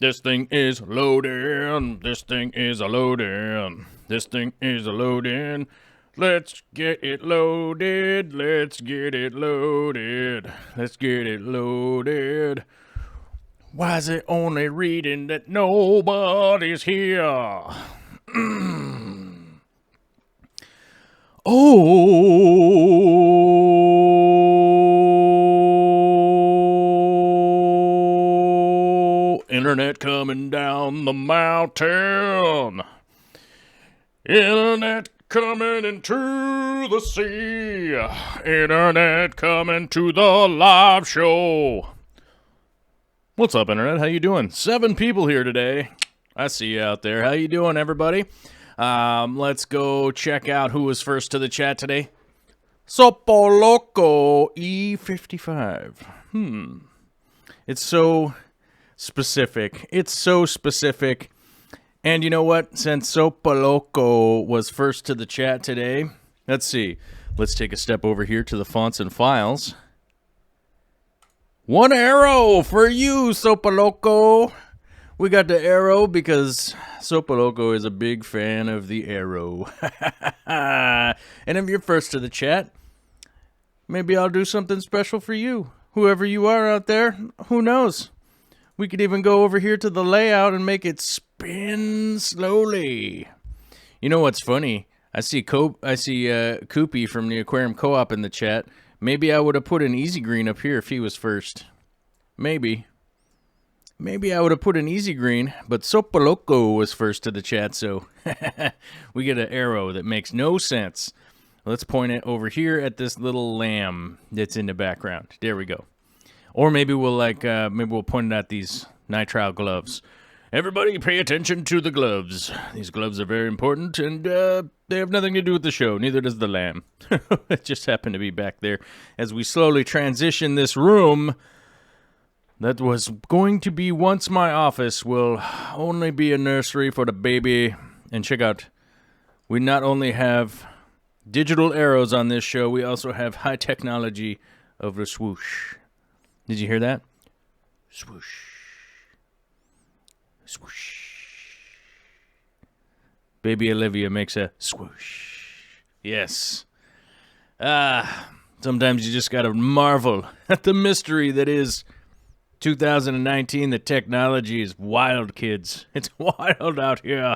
This thing is loading. This thing is a loading. This thing is a loading. Let's get it loaded. Let's get it loaded. Let's get it loaded. Why is it only reading that nobody's here? Oh, internet coming down the mountain. Internet coming into the sea. Internet coming to the live show. What's up, Internet? How you doing? 7 people here today. I see you out there. How you doing, everybody? Let's go check out who was first to the chat today. Sopoloco E55. It's so specific. It's so specific. And you know what? Since Sopoloco was first to the chat today, let's see. Let's take a step over here to the fonts and files. 1 arrow for you, Sopoloco. We got the arrow because Sopoloco is a big fan of the arrow. And if you're first to the chat, maybe I'll do something special for you. Whoever you are out there, who knows? We could even go over here to the layout and make it spin slowly. You know what's funny? I see Coopy from the Aquarium Co-op in the chat. Maybe I would have put an easy green up here if he was first. Maybe I would have put an easy green, but Sopoloco was first to the chat, so we get an arrow that makes no sense. Let's point it over here at this little lamb that's in the background. There we go. Or maybe we'll point it at these nitrile gloves. Everybody pay attention to the gloves. These gloves are very important, and they have nothing to do with the show. Neither does the lamb. It just happened to be back there. As we slowly transition this room that was going to be once my office will only be a nursery for the baby. And check out, we not only have digital arrows on this show, we also have high technology of the swoosh. Did you hear that? Swoosh. Swoosh. Baby Olivia makes a swoosh. Yes. Sometimes you just gotta marvel at the mystery that is 2019. The technology is wild, kids. It's wild out here.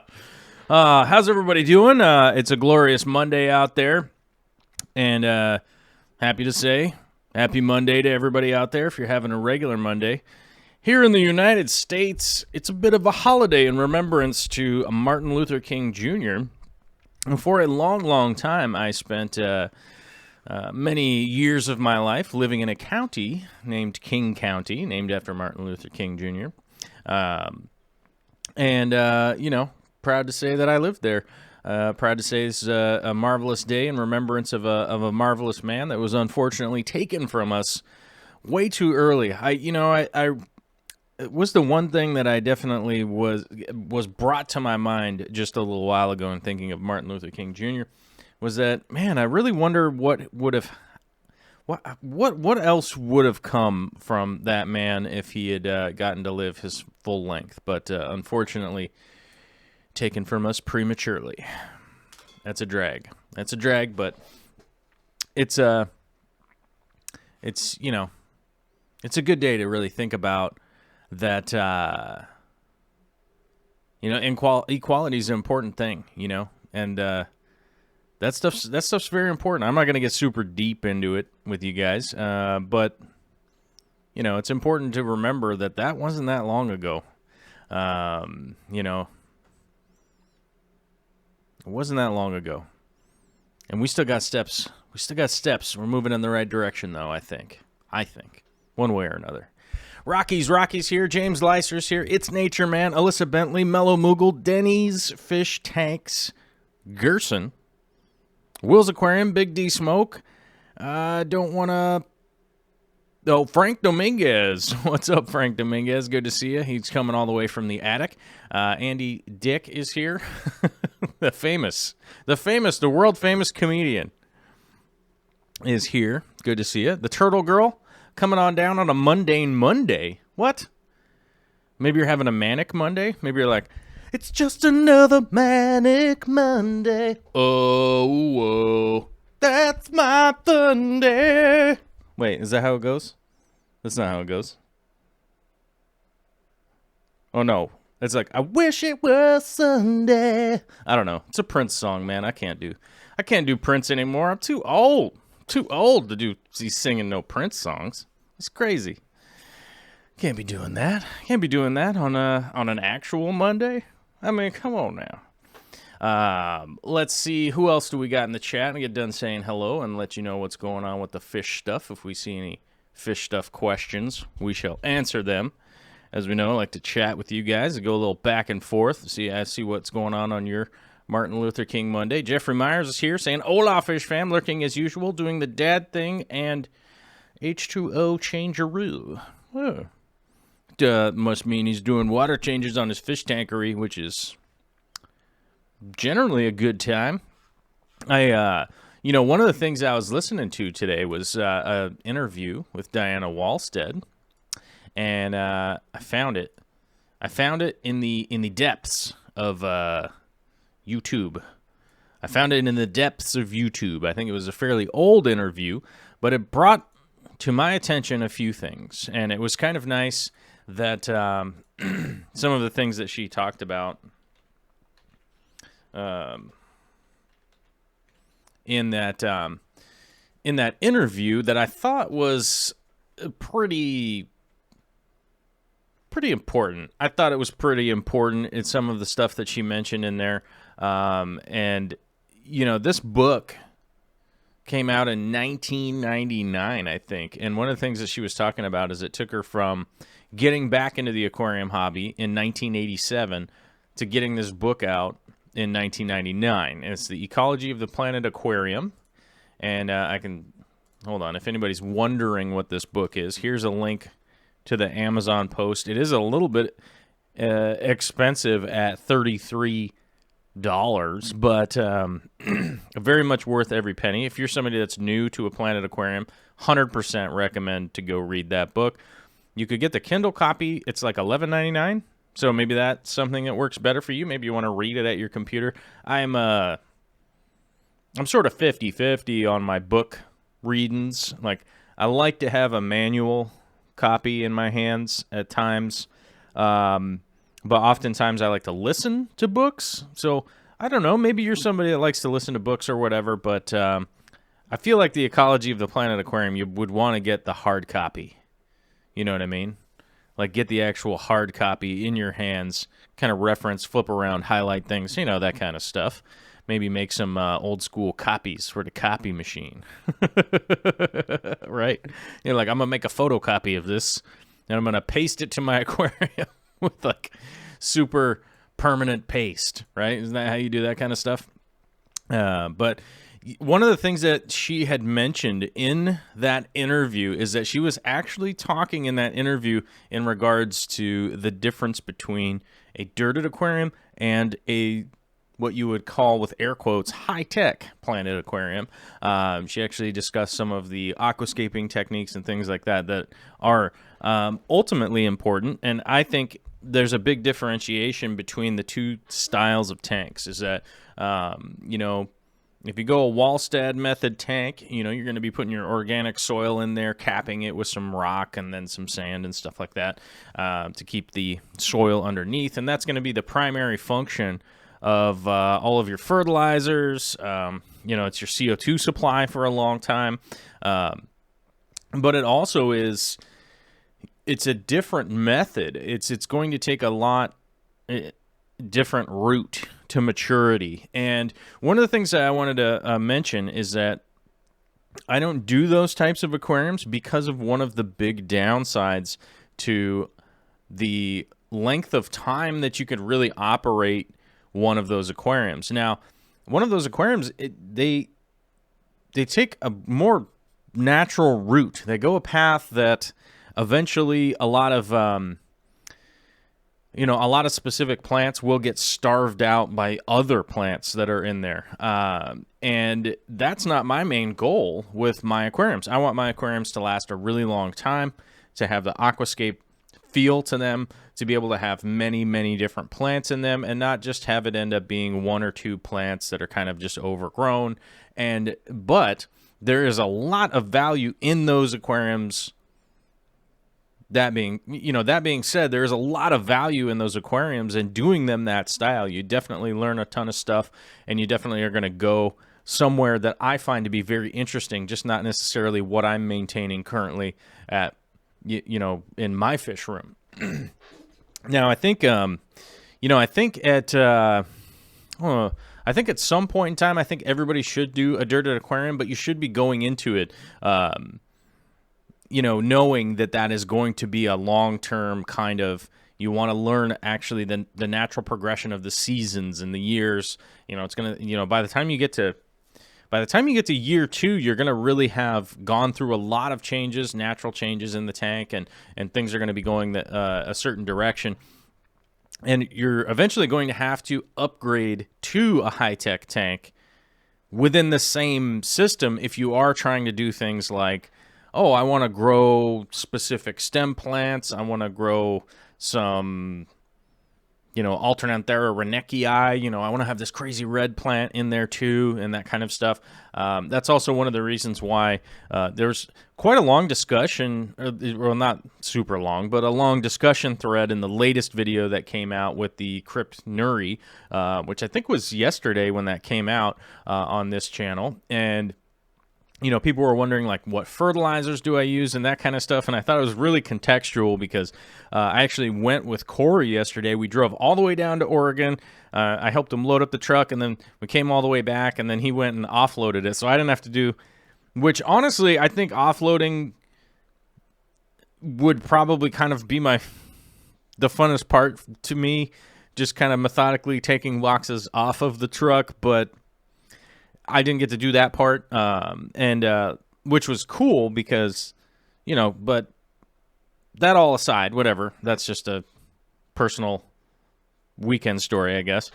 How's everybody doing? It's a glorious Monday out there. And happy to say, happy Monday to everybody out there if you're having a regular Monday. Here in the United States, it's a bit of a holiday in remembrance to Martin Luther King Jr. And for a long, long time, I spent many years of my life living in a county named King County, named after Martin Luther King Jr. Proud to say that I lived there. Proud to say this is a marvelous day in remembrance of a marvelous man that was unfortunately taken from us way too early. It was the one thing that I definitely was brought to my mind just a little while ago in thinking of Martin Luther King Jr. was that, man, I really wonder what else would have come from that man if he had gotten to live his full length, but unfortunately taken from us prematurely. That's a drag. But it's a good day to really think about that. Equality is an important thing, and that stuff's very important. I'm not going to get super deep into it with you guys, but it's important to remember that wasn't that long ago. It wasn't that long ago, and we still got steps. We're moving in the right direction, though. I think I think, one way or another. Rocky's here. James Leiser's here. It's Nature Man. Alyssa Bentley. Mellow Moogle. Denny's Fish Tanks. Gerson. Will's Aquarium. Big D Smoke. Don't want to... Oh, Frank Dominguez. What's up, Frank Dominguez? Good to see you. He's coming all the way from the attic. Andy Dick is here. The world famous comedian is here. Good to see you. The Turtle Girl coming on down on a mundane Monday. What? Maybe you're having a Manic Monday? Maybe you're like, it's just another Manic Monday. Oh, whoa. That's my Sunday. Wait, is that how it goes? That's not how it goes. Oh, no. It's like, I wish it was Sunday. I don't know. It's a Prince song, man. I can't do Prince anymore. I'm too old. Too old to be singing no Prince songs. It's crazy. Can't be doing that. Can't be doing that on an actual Monday. I mean, come on now. Let's see, who else do we got in the chat? And get done saying hello and let you know what's going on with the fish stuff. If we see any fish stuff questions, we shall answer them. As we know, I like to chat with you guys and go a little back and forth. I see what's going on your Martin Luther King Monday. Jeffrey Myers is here saying, "Hola, fish fam, lurking as usual, doing the dad thing and H2O changeroo." Oh. Must mean he's doing water changes on his fish tankery, which is generally a good time. One of the things I was listening to today was an interview with Diana Wallstead, and I found it in the depths of YouTube. I found it in the depths of YouTube. I think it was a fairly old interview, but it brought to my attention a few things, and it was kind of nice that some of the things that she talked about in that interview that I thought was pretty important. I thought it was pretty important in some of the stuff that she mentioned in there. And, this book came out in 1999, I think. And one of the things that she was talking about is it took her from getting back into the aquarium hobby in 1987 to getting this book out in 1999. And it's the Ecology of the Planet Aquarium. And hold on, if anybody's wondering what this book is, here's a link to the Amazon post. It is a little bit expensive at $33, but very much worth every penny. If you're somebody that's new to a Planet Aquarium, 100% recommend to go read that book. You could get the Kindle copy. It's like $11.99, so maybe that's something that works better for you. Maybe you want to read it at your computer. I'm sort of 50-50 on my book readings. Like, I like to have a manual copy in my hands at times, but oftentimes I like to listen to books. So I don't know, maybe you're somebody that likes to listen to books or whatever, but I feel like the Ecology of the Planet Aquarium, you would want to get the hard copy. You know what I mean? Like, get the actual hard copy in your hands, kind of reference, flip around, highlight things, that kind of stuff. Maybe make some old school copies for the copy machine. Right? You're like, I'm going to make a photocopy of this, and I'm going to paste it to my aquarium with, like, super permanent paste, right? Isn't that how you do that kind of stuff? But one of the things that she had mentioned in that interview is that she was actually talking in that interview in regards to the difference between a dirted aquarium and a what you would call, with air quotes, high-tech Planet Aquarium. She actually discussed some of the aquascaping techniques and things like that that are ultimately important, and I think there's a big differentiation between the two styles of tanks. Is that, if you go a Wallstead method tank, you're going to be putting your organic soil in there, capping it with some rock and then some sand and stuff like that to keep the soil underneath, and that's going to be the primary function of all of your fertilizers. It's your CO2 supply for a long time. But it also is, it's a different method. It's going to take a lot different route to maturity. And one of the things that I wanted to mention is that I don't do those types of aquariums because of one of the big downsides to the length of time that you could really operate one of those aquariums. Now, one of those aquariums, they take a more natural route. They go a path that eventually a lot of a lot of specific plants will get starved out by other plants that are in there. And that's not my main goal with my aquariums. I want my aquariums to last a really long time, to have the aquascape feel to them, to be able to have many, many different plants in them, and not just have it end up being one or two plants that are kind of just overgrown. But there is a lot of value in those aquariums. That being said, there's a lot of value in those aquariums and doing them that style. You definitely learn a ton of stuff, and you definitely are going to go somewhere that I find to be very interesting, just not necessarily what I'm maintaining currently at, in my fish room. Now, I think at some point in time, I think everybody should do a dirted aquarium, but you should be going into it, knowing that is going to be a long-term kind of, you want to learn actually the natural progression of the seasons and the years. It's going to, by the time you get to year 2, you're going to really have gone through a lot of changes, natural changes in the tank, and things are going to be going a certain direction. And you're eventually going to have to upgrade to a high-tech tank within the same system if you are trying to do things like, oh, I want to grow specific stem plants. I want to grow some, Alternanthera renekii. I want to have this crazy red plant in there too, and that kind of stuff. That's also one of the reasons why there's quite a long discussion, well, not super long, but a long discussion thread in the latest video that came out with the Crypt Nuri, which I think was yesterday when that came out on this channel. And people were wondering, like, what fertilizers do I use and that kind of stuff. And I thought it was really contextual because I actually went with Corey yesterday. We drove all the way down to Oregon. I helped him load up the truck, and then we came all the way back, and then he went and offloaded it. So I didn't have to do, which honestly, I think offloading would probably kind of be the funnest part to me, just kind of methodically taking boxes off of the truck. But I didn't get to do that part, which was cool because, but that all aside, whatever, that's just a personal weekend story, I guess.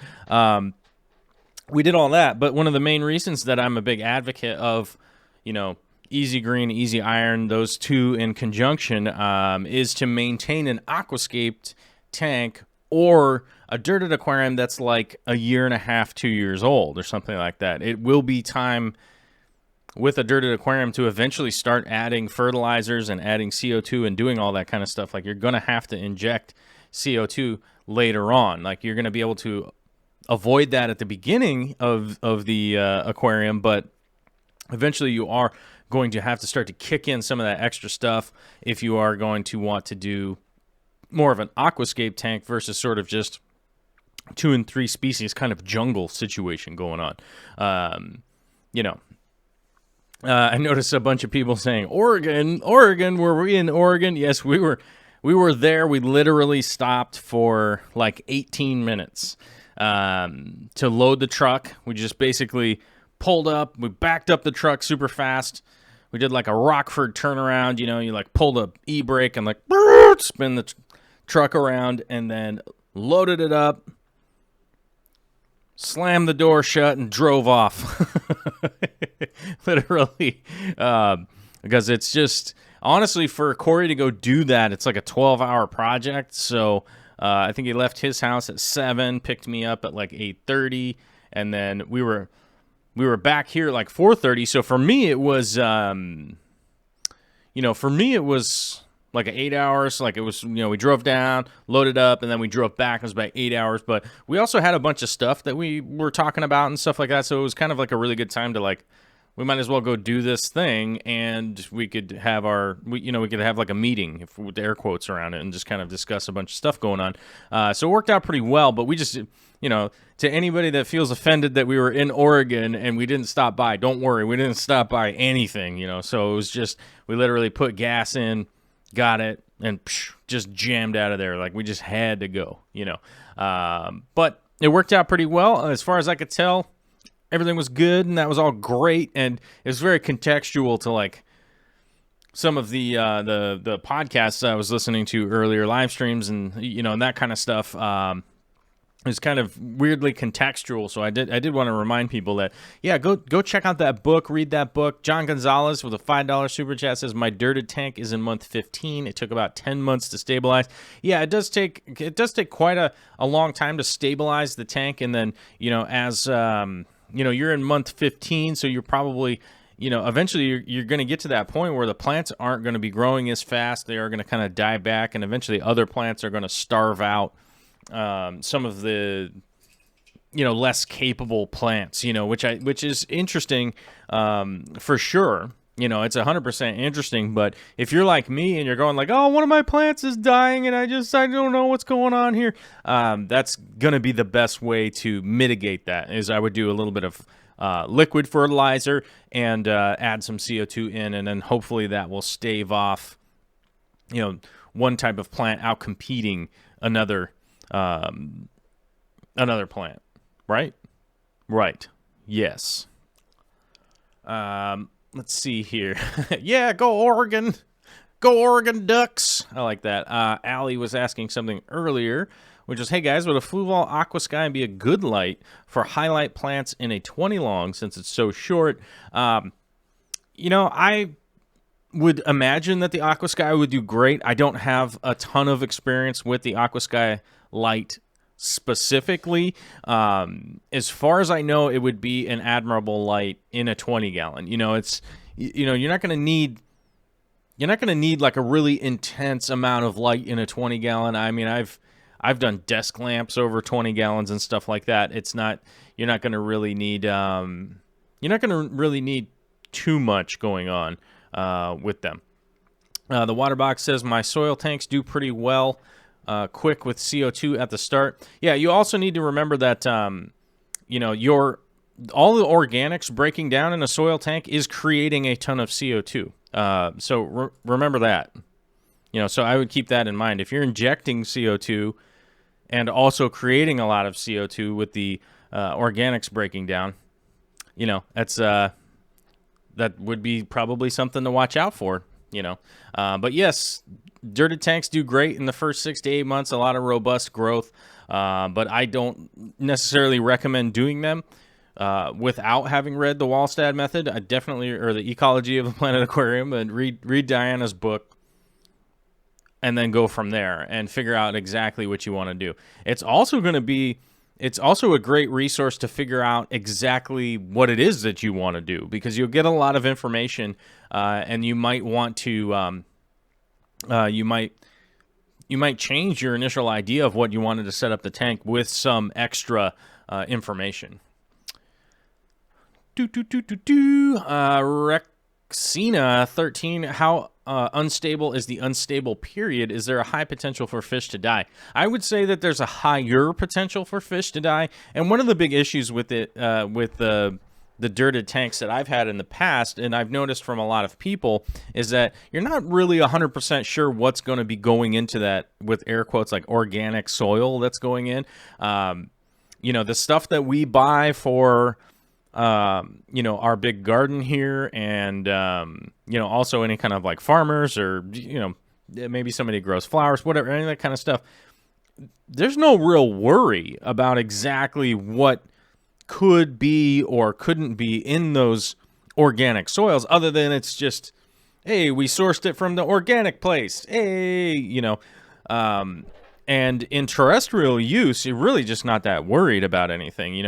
We did all that, but one of the main reasons that I'm a big advocate of, easy green, easy iron, those two in conjunction, is to maintain an aquascaped tank or a dirted aquarium that's like a year and a half, 2 years old or something like that. It will be time with a dirted aquarium to eventually start adding fertilizers and adding CO2 and doing all that kind of stuff. Like, you're going to have to inject CO2 later on. Like, you're going to be able to avoid that at the beginning of the aquarium, but eventually you are going to have to start to kick in some of that extra stuff if you are going to want to do more of an aquascape tank versus sort of just 2 and 3 species kind of jungle situation going on. I noticed a bunch of people saying, Oregon, were we in Oregon? Yes, we were there. We literally stopped for like 18 minutes to load the truck. We just basically pulled up. We backed up the truck super fast. We did like a Rockford turnaround. You like pull the e-brake and like spin the truck around, and then loaded it up, slammed the door shut, and drove off. Literally, because it's just, honestly, for Corey to go do that, it's like a 12-hour project. So I think he left his house at 7, picked me up at like 8:30, and then we were back here like 4:30. So for me, it was, like 8 hours. Like, it was, we drove down, loaded up, and then we drove back. It was about 8 hours. But we also had a bunch of stuff that we were talking about and stuff like that. So it was kind of like a really good time to like we might as well go do this thing, and we could have we could have like a meeting with the air quotes around it and just kind of discuss a bunch of stuff going on. So it worked out pretty well, but we just, to anybody that feels offended that we were in Oregon and we didn't stop by, don't worry, we didn't stop by anything, so it was just, we literally put gas in, got it, and just jammed out of there. Like, we just had to go, but it worked out pretty well. As far as I could tell, everything was good, and that was all great, and it was very contextual to, like, some of the podcasts I was listening to earlier, live streams, and, and that kind of stuff. It was kind of weirdly contextual, so I did want to remind people that, yeah, go check out that book, read that book. John Gonzalez with a $5 super chat says, my dirted tank is in month 15. It took about 10 months to stabilize. Yeah, it does take quite a long time to stabilize the tank, and then, as you're in month 15, so you're probably, eventually you're going to get to that point where the plants aren't going to be growing as fast. They are going to kind of die back, and eventually other plants are going to starve out some of the, less capable plants, which is interesting for sure. It's 100% interesting, but if you're like me and you're going like, oh, one of my plants is dying and I don't know what's going on here, that's going to be the best way to mitigate that, is I would do a little bit of liquid fertilizer and add some CO2 in, and then hopefully that will stave off, one type of plant out competing another plant, right? Right. Yes. Let's see here. Yeah, go Oregon. Go Oregon Ducks. I like that. Allie was asking something earlier, which is, hey guys, would a Fluval Aquasky be a good light for highlight plants in a 20 long since it's so short? I would imagine that the Aquasky would do great. I don't have a ton of experience with the Aquasky light specifically. As far as I know, it would be an admirable light in a 20 gallon. It's, you're not going to need like a really intense amount of light in a 20 gallon. I mean, I've done desk lamps over 20 gallons and stuff like that. You're not going to really need too much going on with them. The water box says my soil tanks do pretty well. Quick with CO2 at the start. Yeah, you also need to remember that, all the organics breaking down in a soil tank is creating a ton of CO2. So remember that. So I would keep that in mind. If you're injecting CO2 and also creating a lot of CO2 with the organics breaking down, that's that would be probably something to watch out for. But yes, dirted tanks do great in the first 6 to 8 months, a lot of robust growth, but I don't necessarily recommend doing them without having read the Wallstad method. I definitely, or the Ecology of a Planet Aquarium, and read Diana's book, and then go from there and figure out exactly what you want to do. It's also a great resource to figure out exactly what it is that you want to do, because you'll get a lot of information, and you might want to, you might change your initial idea of what you wanted to set up the tank with some extra information. Rexina 13, how unstable is the unstable period? Is there a high potential for fish to die? I would say that there's a higher potential for fish to die, and one of the big issues with it, with the dirted tanks that I've had in the past, and I've noticed from a lot of people, is that you're not really 100% sure what's going to be going into that, with air quotes, like organic soil that's going in. The stuff that we buy for, our big garden here, and, also any kind of like farmers, or, maybe somebody grows flowers, whatever, any of that kind of stuff. There's no real worry about exactly what could be or couldn't be in those organic soils, other than it's just, hey, we sourced it from the organic place, hey, and in terrestrial use, you're really just not that worried about anything,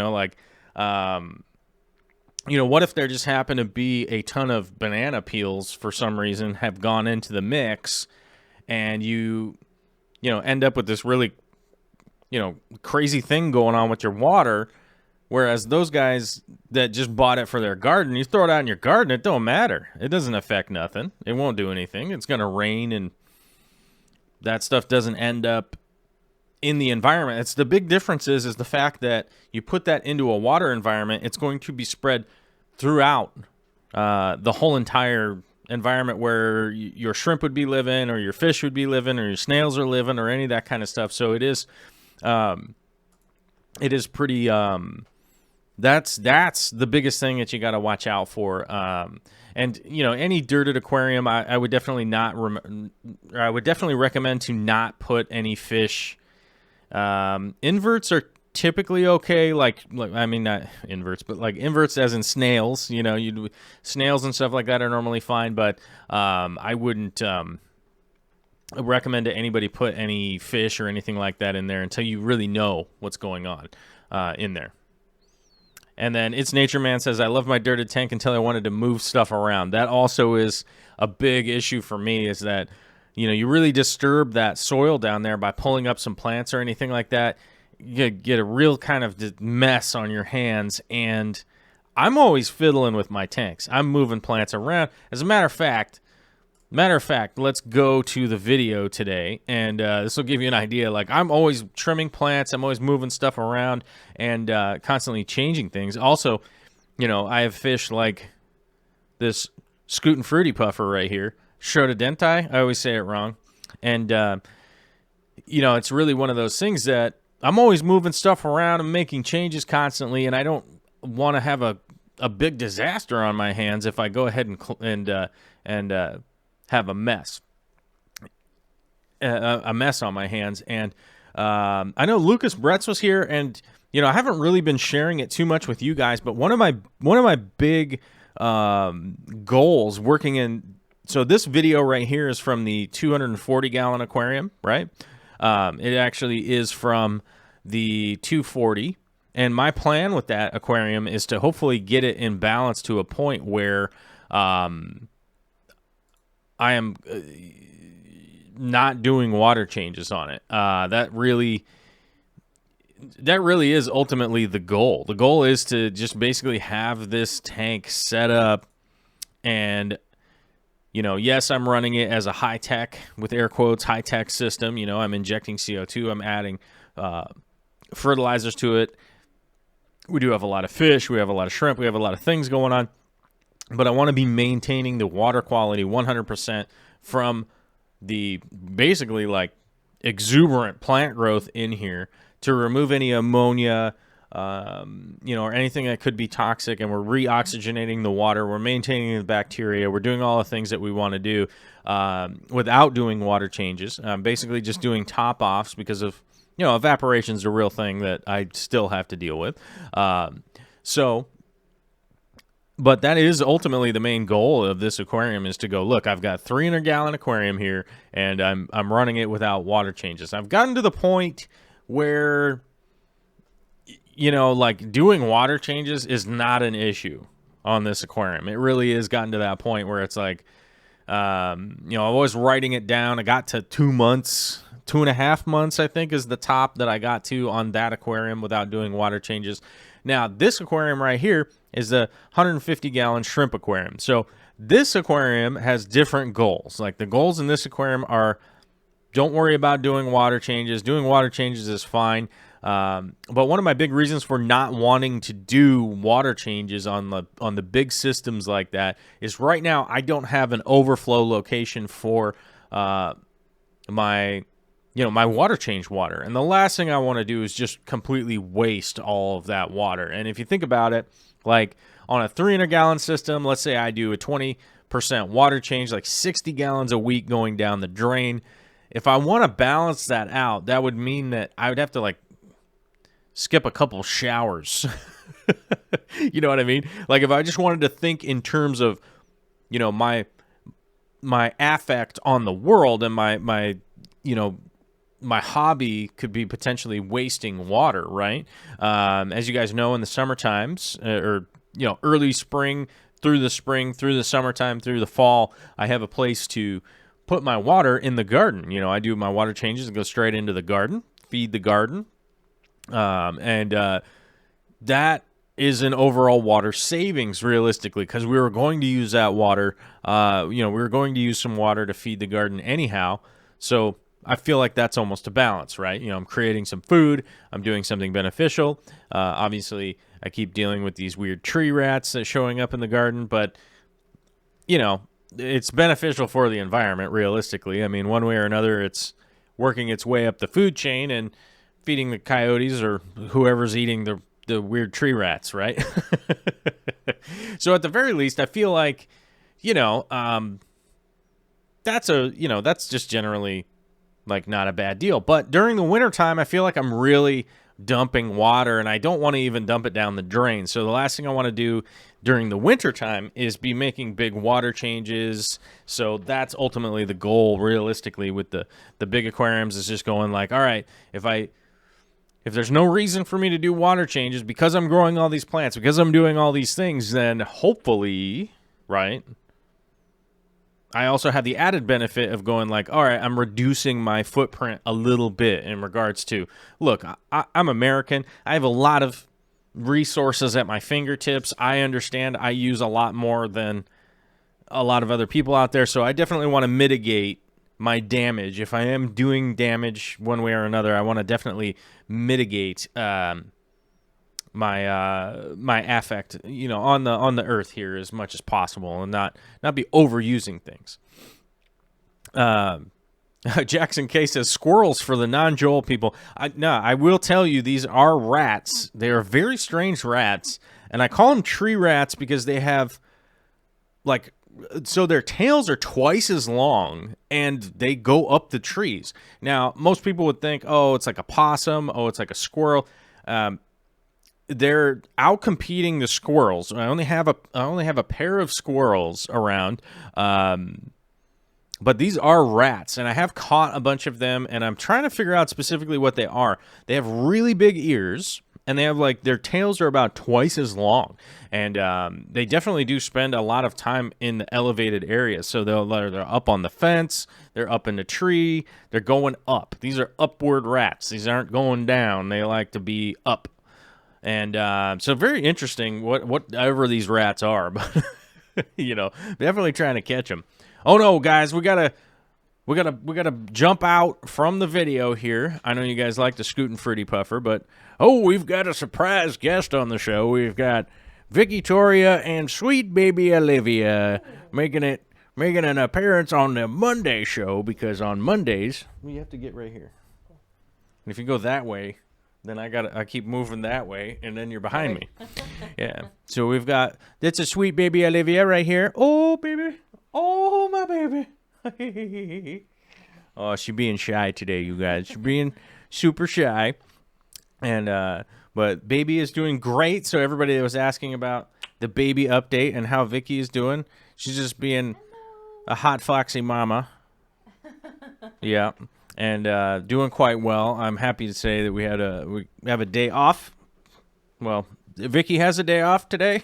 what if there just happen to be a ton of banana peels for some reason have gone into the mix, and you end up with this really, crazy thing going on with your water. Whereas those guys that just bought it for their garden, you throw it out in your garden, it don't matter. It doesn't affect nothing. It won't do anything. It's going to rain, and that stuff doesn't end up in the environment. It's the big difference is the fact that you put that into a water environment, it's going to be spread throughout the whole entire environment where your shrimp would be living, or your fish would be living, or your snails are living, or any of that kind of stuff. So it is pretty, that's the biggest thing that you got to watch out for. And you know, any dirted aquarium, I would definitely I would definitely recommend to not put any fish. Inverts are typically okay, like I mean, not inverts, but like inverts as in snails. You know, snails and stuff like that are normally fine, but I wouldn't recommend to anybody put any fish or anything like that in there until you really know what's going on in there. And then It's Nature Man says, I love my dirted tank until I wanted to move stuff around. That also is a big issue for me, is that, you know, you really disturb that soil down there by pulling up some plants or anything like that. You get a real kind of mess on your hands. And I'm always fiddling with my tanks. I'm moving plants around. As a matter of fact, let's go to the video today, and this will give you an idea. Like, I'm always trimming plants, I'm always moving stuff around, and constantly changing things. Also, you know, I have fish like this Scootin' Fruity Puffer right here, Schrotodenti. I always say it wrong. And, you know, it's really one of those things that I'm always moving stuff around and making changes constantly, and I don't want to have a big disaster on my hands if I go ahead and have a mess on my hands. And I know Lucas Bretz was here, and you know, I haven't really been sharing it too much with you guys, but one of my big goals working in, so this video right here is from the 240 gallon aquarium, right? It actually is from the 240, and my plan with that aquarium is to hopefully get it in balance to a point where I am not doing water changes on it. That really is ultimately the goal. The goal is to just basically have this tank set up, and, you know, yes, I'm running it as a high-tech, with air quotes, high-tech system. You know, I'm injecting CO2. I'm adding fertilizers to it. We do have a lot of fish. We have a lot of shrimp. We have a lot of things going on. But I want to be maintaining the water quality 100% from the basically like exuberant plant growth in here, to remove any ammonia, you know, or anything that could be toxic. And we're reoxygenating the water. We're maintaining the bacteria. We're doing all the things that we want to do without doing water changes. Basically just doing top offs because of, you know, evaporation is a real thing that I still have to deal with. But that is ultimately the main goal of this aquarium, is to go, look, I've got 300 gallon aquarium here, and I'm running it without water changes. I've gotten to the point where, you know, like, doing water changes is not an issue on this aquarium. It really is gotten to that point where it's like, you know, I was writing it down. I got to 2 months, 2.5 months, I think, is the top that I got to on that aquarium without doing water changes. Now, this aquarium right here is a 150 gallon shrimp aquarium. So this aquarium has different goals. Like, the goals in this aquarium are, don't worry about doing water changes. Doing water changes is fine. But one of my big reasons for not wanting to do water changes on the big systems like that is, right now I don't have an overflow location for my water change water. And the last thing I want to do is just completely waste all of that water. And if you think about it, like on a 300 gallon system, let's say I do a 20% water change, like 60 gallons a week going down the drain. If I want to balance that out, that would mean that I would have to, like, skip a couple showers. You know what I mean? Like, if I just wanted to think in terms of, you know, my affect on the world, and my you know, my hobby could be potentially wasting water, right? As you guys know, in the summer times, or, you know, early spring, through the summertime, through the fall, I have a place to put my water in the garden. You know, I do my water changes and go straight into the garden, feed the garden. And that is an overall water savings realistically, because we were going to use that water. We were going to use some water to feed the garden anyhow. So I feel like that's almost a balance, right? I'm creating some food. I'm doing something beneficial. Obviously, I keep dealing with these weird tree rats that showing up in the garden, but it's beneficial for the environment realistically. I mean, one way or another, it's working its way up the food chain and feeding the coyotes or whoever's eating the weird tree rats, right? So at the very least, I feel like, that's just generally like not a bad deal. But during the wintertime, I feel like I'm really dumping water, and I don't want to even dump it down the drain. So the last thing I want to do during the wintertime is be making big water changes. So that's ultimately the goal realistically with the big aquariums, is just going like, all right, if there's no reason for me to do water changes because I'm growing all these plants, because I'm doing all these things, then hopefully, right, I also have the added benefit of going like, all right, I'm reducing my footprint a little bit in regards to, look, I'm American. I have a lot of resources at my fingertips. I understand I use a lot more than a lot of other people out there, so I definitely want to mitigate my damage. If I am doing damage one way or another, I want to definitely mitigate my affect, on the earth here as much as possible, and not be overusing things. Jackson K says squirrels for the non-Joel people. I will tell you, these are rats. They are very strange rats, and I call them tree rats because they have so their tails are twice as long, and they go up the trees. Now, most people would think, oh, it's like a possum, oh, it's like a squirrel. They're out competing the squirrels. I only have a pair of squirrels around, but these are rats, and I have caught a bunch of them, and I'm trying to figure out specifically what they are. They have really big ears, and they have their tails are about twice as long, and they definitely do spend a lot of time in the elevated areas. So they're up on the fence, they're up in the tree, they're going up. These are upward rats. These aren't going down. They like to be up, and so very interesting whatever these rats are, but definitely trying to catch them. Oh no, guys, we gotta jump out from the video here. I know you guys like the Scootin' Fruity Puffer, but we've got a surprise guest on the show. We've got Vicky Toria and sweet baby Olivia making an appearance on the Monday show, because on Mondays you have to get right here. And if you go that way, then I keep moving that way, and then you're behind me. Yeah. So that's a sweet baby Olivia right here. Oh baby. Oh, my baby. Oh, she's being shy today, you guys. She's being super shy. And but baby is doing great. So everybody that was asking about the baby update and how Vicky is doing, she's just being a hot foxy mama. Yeah. And doing quite well. I'm happy to say that we have a day off. Well, Vicky has a day off today.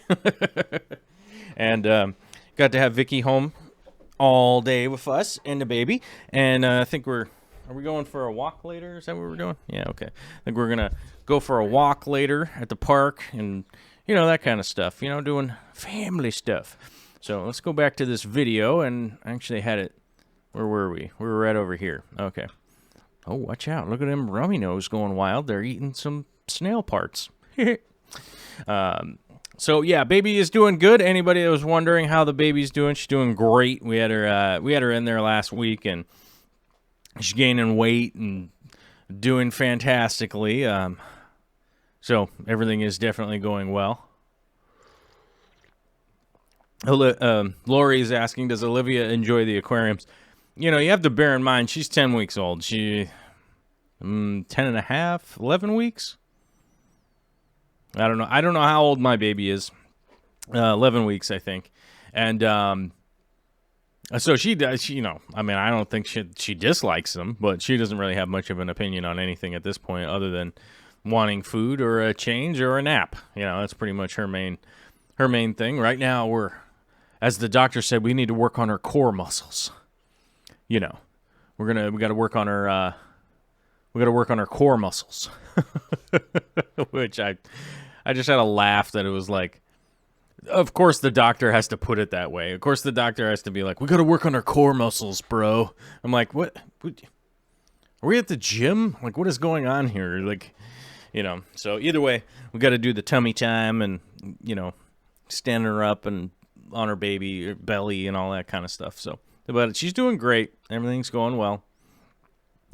And got to have Vicky home all day with us and the baby. And I think are we going for a walk later? Is that what we're doing? Yeah, okay. I think we're going to go for a walk later at the park and, that kind of stuff. Doing family stuff. So let's go back to this video. And I actually had it. Where were we? We were right over here. Okay. Oh, watch out. Look at them rummy nose going wild. They're eating some snail parts. So yeah, baby is doing good. Anybody that was wondering how the baby's doing, she's doing great. We had her in there last week, and she's gaining weight and doing fantastically. So everything is definitely going well. Lori is asking, does Olivia enjoy the aquariums? You have to bear in mind, she's 10 weeks old. She 10 and a half, 11 weeks. I don't know how old my baby is. 11 weeks, I think. And so she does, I mean, I don't think she dislikes them, but she doesn't really have much of an opinion on anything at this point other than wanting food or a change or a nap. That's pretty much her main thing. Right now, as the doctor said, we need to work on her core muscles. We got to work on her core muscles, which I I just had a laugh that it was like, of course the doctor has to put it that way. Of course the doctor has to be like, we got to work on our core muscles, bro. I'm like, what? Are we at the gym? Like, what is going on here? Like, you know, so either way, we got to do the tummy time and, you know, stand her up and on her baby, her belly and all that kind of stuff. So, but she's doing great. Everything's going well.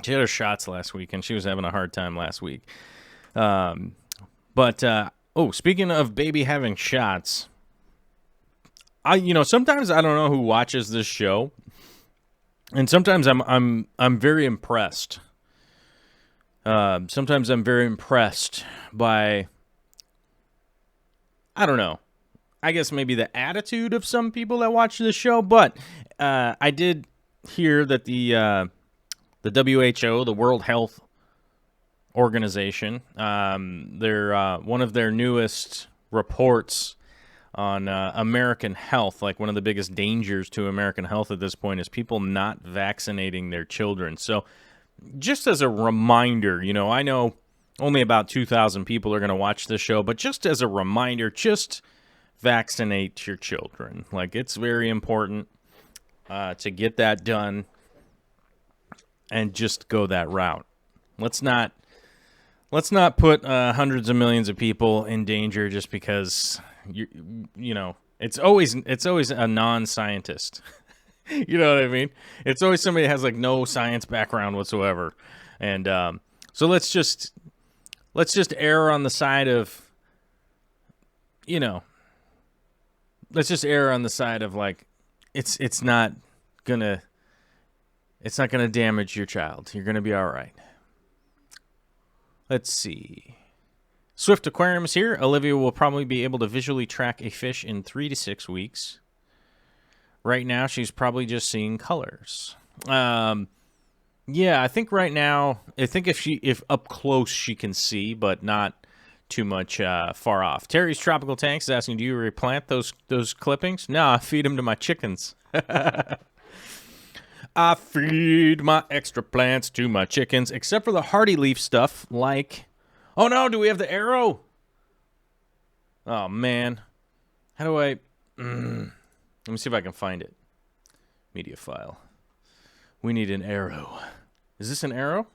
She had her shots last week, and she was having a hard time last week. Speaking of baby having shots, sometimes I don't know who watches this show, and sometimes I'm very impressed. Sometimes I'm very impressed by, I don't know, I guess maybe the attitude of some people that watch this show, but I did hear that the WHO, the World Health Organization, their one of their newest reports on American health, like one of the biggest dangers to American health at this point is people not vaccinating their children. So just as a reminder, you know, I know only about 2,000 people are going to watch this show, but just as a reminder, just vaccinate your children. Like, it's very important to get that done and just go that route. Let's not put hundreds of millions of people in danger just because you know, it's always a non-scientist. You know what I mean? It's always somebody that has like no science background whatsoever. And so let's just err on the side of, you know, let's just err on the side of like it's not gonna damage your child. You're gonna be all right. Let's see. Swift Aquariums here. Olivia will probably be able to visually track a fish in 3 to 6 weeks. Right now, she's probably just seeing colors. Yeah, I think right now, if up close she can see, but not too much far off. Terry's Tropical Tanks is asking, do you replant those clippings? No, I feed them to my chickens. I feed my extra plants to my chickens, except for the hardy leaf stuff, like... Oh, no, do we have the arrow? Oh, man. How do I... Let me see if I can find it. Media file. We need an arrow. Is this an arrow?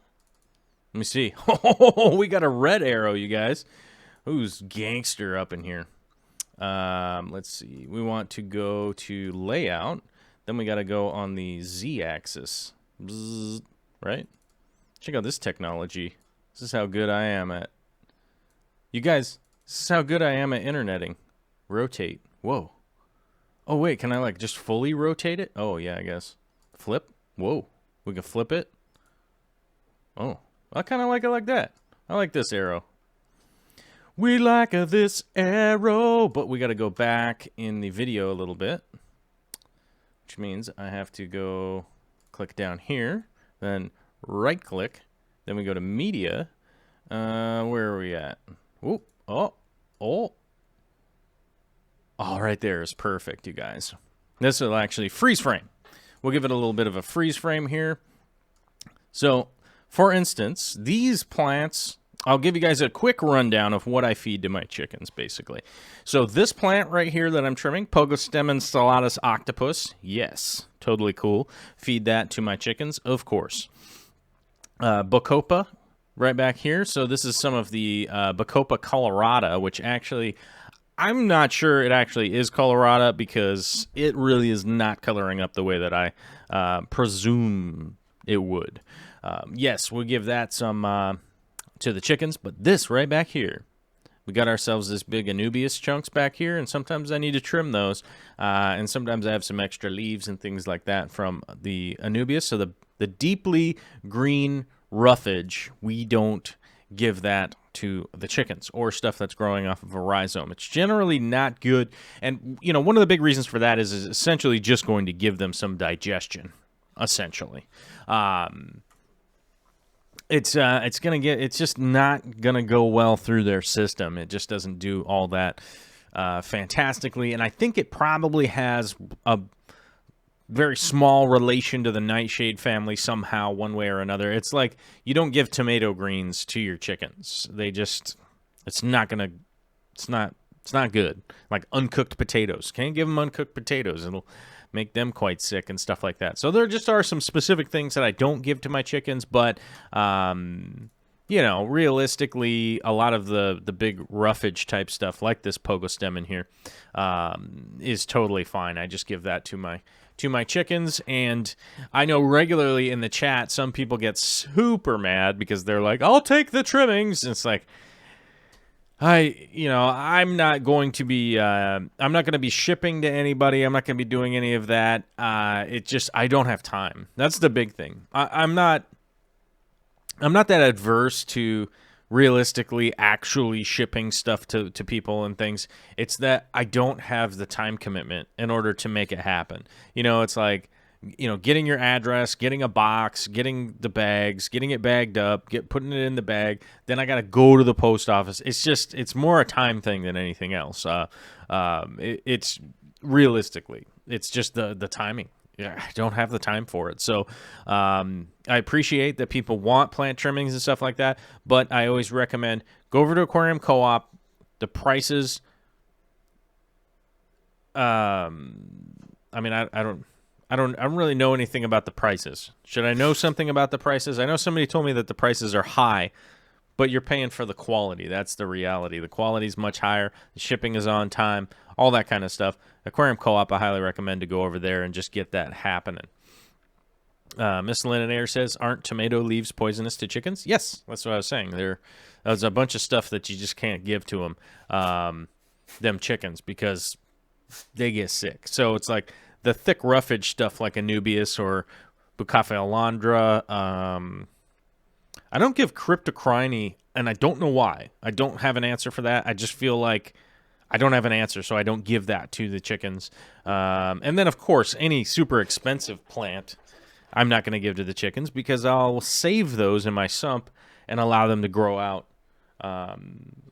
Let me see. Oh, we got a red arrow, you guys. Who's gangster up in here? Let's see. We want to go to layout. Then we got to go on the Z-axis. Bzzz, right? Check out this technology. This is how good I am at... You guys, this is how good I am at interneting. Rotate. Whoa. Oh, wait, can I, like, just fully rotate it? Oh, yeah, I guess. Flip? Whoa. We can flip it? Oh, I kind of like it like that. I like this arrow. We like this arrow. But we got to go back in the video a little bit. Which means I have to go click down here. Then right-click. Then we go to media. Where are we at? Oop. Oh. Oh. Oh, right there is perfect, you guys. This will actually freeze frame. We'll give it a little bit of a freeze frame here. So, for instance, these plants, I'll give you guys a quick rundown of what I feed to my chickens, basically. So this plant right here that I'm trimming, Pogostemon stellatus octopus, yes, totally cool. Feed that to my chickens, of course. Bacopa, right back here. So this is some of the Bacopa colorata, which actually, I'm not sure it actually is colorata because it really is not coloring up the way that I presume it would. Yes, we'll give that some to the chickens, but this right back here, we got ourselves this big Anubias chunks back here, and sometimes I need to trim those, and sometimes I have some extra leaves and things like that from the Anubias. So the deeply green roughage, we don't give that to the chickens or stuff that's growing off of a rhizome. It's generally not good, and you know, one of the big reasons for that is essentially just going to give them some digestion, essentially. It's just not gonna go well through their system. It just doesn't do all that fantastically, and I think it probably has a very small relation to the nightshade family somehow, one way or another. It's like you don't give tomato greens to your chickens. It's not gonna It's not good. Like uncooked potatoes. Can't give them uncooked potatoes. It'll make them quite sick and stuff like that. So there just are some specific things that I don't give to my chickens, but realistically, a lot of the big roughage type stuff like this pogo stem in here is totally fine. I just give that to my chickens. And I know regularly in the chat, some people get super mad because they're like, I'll take the trimmings. And it's like, I'm not going to be shipping to anybody. I'm not going to be doing any of that. I don't have time. That's the big thing. I'm not that adverse to realistically actually shipping stuff to people and things. It's that I don't have the time commitment in order to make it happen. It's like, getting your address, getting a box, getting the bags, getting it bagged up, putting it in the bag. Then I got to go to the post office. It's more a time thing than anything else. It's realistically, it's just the timing. Yeah, I don't have the time for it. So I appreciate that people want plant trimmings and stuff like that, but I always recommend go over to Aquarium Co-op. The prices, I don't really know anything about the prices. Should I know something about the prices? I know somebody told me that the prices are high, but you're paying for the quality. That's the reality. The quality is much higher. The shipping is on time, all that kind of stuff. Aquarium Co-op, I highly recommend to go over there and just get that happening. Miss Lennon Air says, aren't tomato leaves poisonous to chickens? Yes, that's what I was saying. There's a bunch of stuff that you just can't give to them chickens, because they get sick. So it's like the thick roughage stuff like Anubias or Bucaphalandra. I don't give cryptocrine, and I don't know why. I don't have an answer for that. I just feel like I don't have an answer, so I don't give that to the chickens. And then, of course, any super expensive plant I'm not going to give to the chickens, because I'll save those in my sump and allow them to grow out.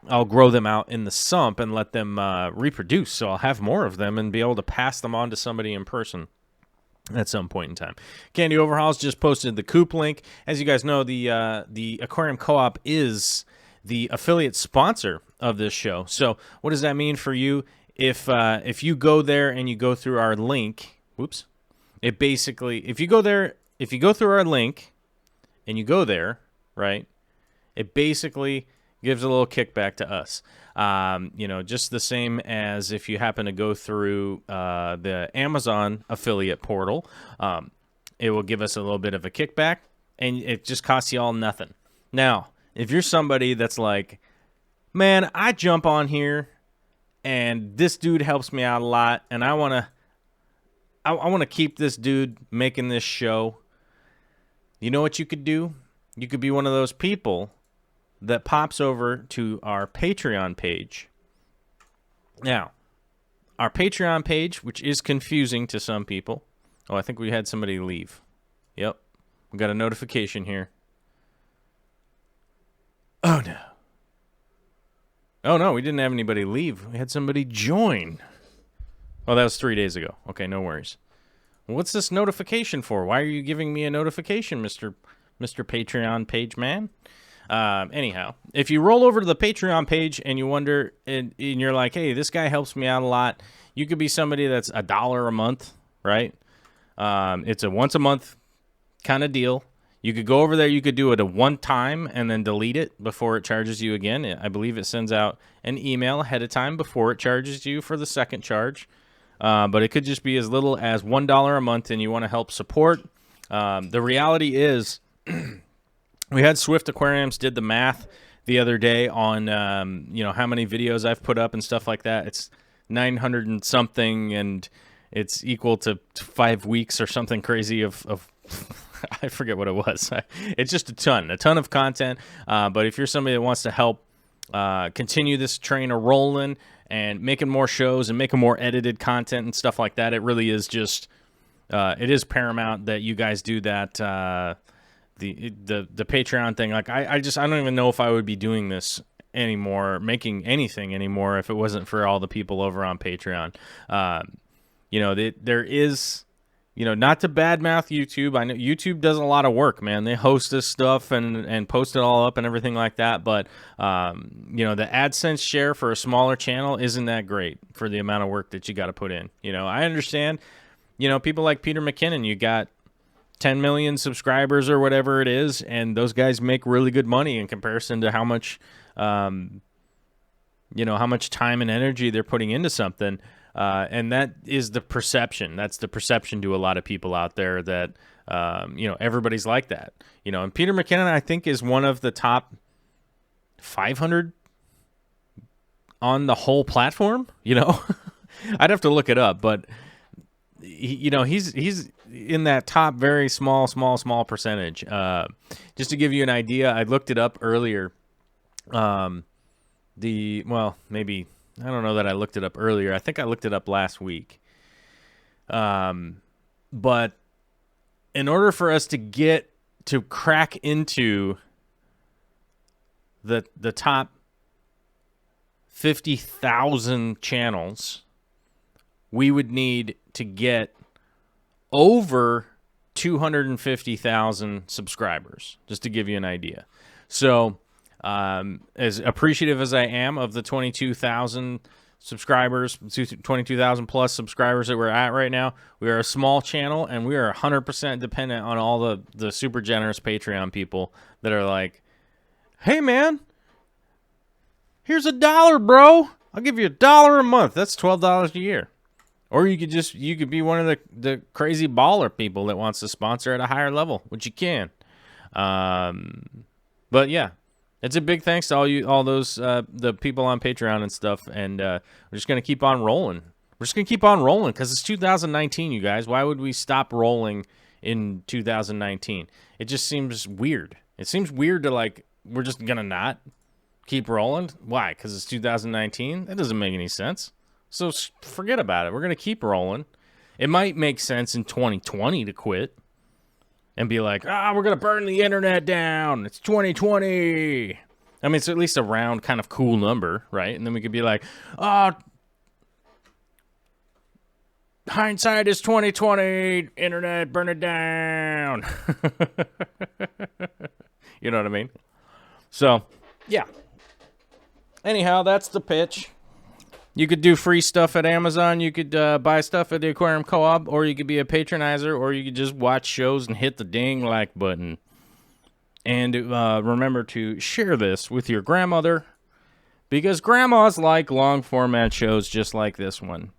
I'll grow them out in the sump and let them reproduce, so I'll have more of them and be able to pass them on to somebody in person at some point in time. Candy Overhauls just posted the Coop link. As you guys know, the Aquarium Co-op is the affiliate sponsor of this show. So what does that mean for you? If you go there and you go through our link, it basically, if you go through our link and you go there, right, it basically gives a little kickback to us. Just the same as if you happen to go through the Amazon affiliate portal, it will give us a little bit of a kickback, and it just costs you all nothing. Now, if you're somebody that's like, man, I jump on here and this dude helps me out a lot, and I want to keep this dude making this show, you know what you could do? You could be one of those people that pops over to our Patreon page. Now, our Patreon page, which is confusing to some people. Oh, I think we had somebody leave. Yep. We got a notification here. Oh, no. Oh, no, we didn't have anybody leave. We had somebody join. Oh, that was 3 days ago. Okay, no worries. What's this notification for? Why are you giving me a notification, Mr. Patreon page man? Anyhow, if you roll over to the Patreon page and you wonder, and you're like, hey, this guy helps me out a lot, you could be somebody that's $1 a month, right? It's a once a month kind of deal. You could go over there, you could do it a one time and then delete it before it charges you again. I believe it sends out an email ahead of time before it charges you for the second charge. But it could just be as little as $1 a month, and you want to help support. The reality is, we had Swift Aquariums did the math the other day on how many videos I've put up and stuff like that. It's 900 and something, and it's equal to 5 weeks or something crazy of I forget what it was. It's just a ton of content. But if you're somebody that wants to help continue this train a rolling and making more shows and making more edited content and stuff like that, it really is just it is paramount that you guys do that. The Patreon thing, like I don't even know if I would be doing this anymore, making anything anymore, if it wasn't for all the people over on Patreon. There is not to badmouth YouTube. I know YouTube does a lot of work, man. They host this stuff and post it all up and everything like that. But, the AdSense share for a smaller channel isn't that great for the amount of work that you got to put in. I understand, people like Peter McKinnon, you got 10 million subscribers or whatever it is, and those guys make really good money in comparison to how much, how much time and energy they're putting into something. And that is the perception. That's the perception to a lot of people out there that, everybody's like that. And Peter McKinnon, I think, is one of the top 500 on the whole platform. I'd have to look it up, but he's in that top very small percentage. Just to give you an idea, I looked it up earlier. Maybe. I don't know that I looked it up earlier. I think I looked it up last week. But in order for us to crack into the top 50,000 channels, we would need to get over 250,000 subscribers, just to give you an idea. So, as appreciative as I am of the 22,000 subscribers, 22,000 plus subscribers that we're at right now, we are a small channel, and we are 100% dependent on all the super generous Patreon people that are like, hey, man, here's $1, bro. I'll give you $1 a month. That's $12 a year. Or you could be one of the crazy baller people that wants to sponsor at a higher level, which you can. But yeah. It's a big thanks to all those the people on Patreon and stuff, and we're just gonna keep on rolling. We're just gonna keep on rolling because it's 2019, you guys. Why would we stop rolling in 2019? It just seems weird. It seems weird to we're just gonna not keep rolling. Why? Because it's 2019. That doesn't make any sense. So forget about it. We're gonna keep rolling. It might make sense in 2020 to quit. And be like, we're going to burn the internet down. It's 2020. I mean, it's at least a round kind of cool number, right? And then we could be like, hindsight is 2020. Internet, burn it down. You know what I mean? So, yeah. Anyhow, that's the pitch. You could do free stuff at Amazon. You could buy stuff at the Aquarium Co-op, or you could be a patronizer, or you could just watch shows and hit the dang like button. And remember to share this with your grandmother, because grandmas like long format shows just like this one.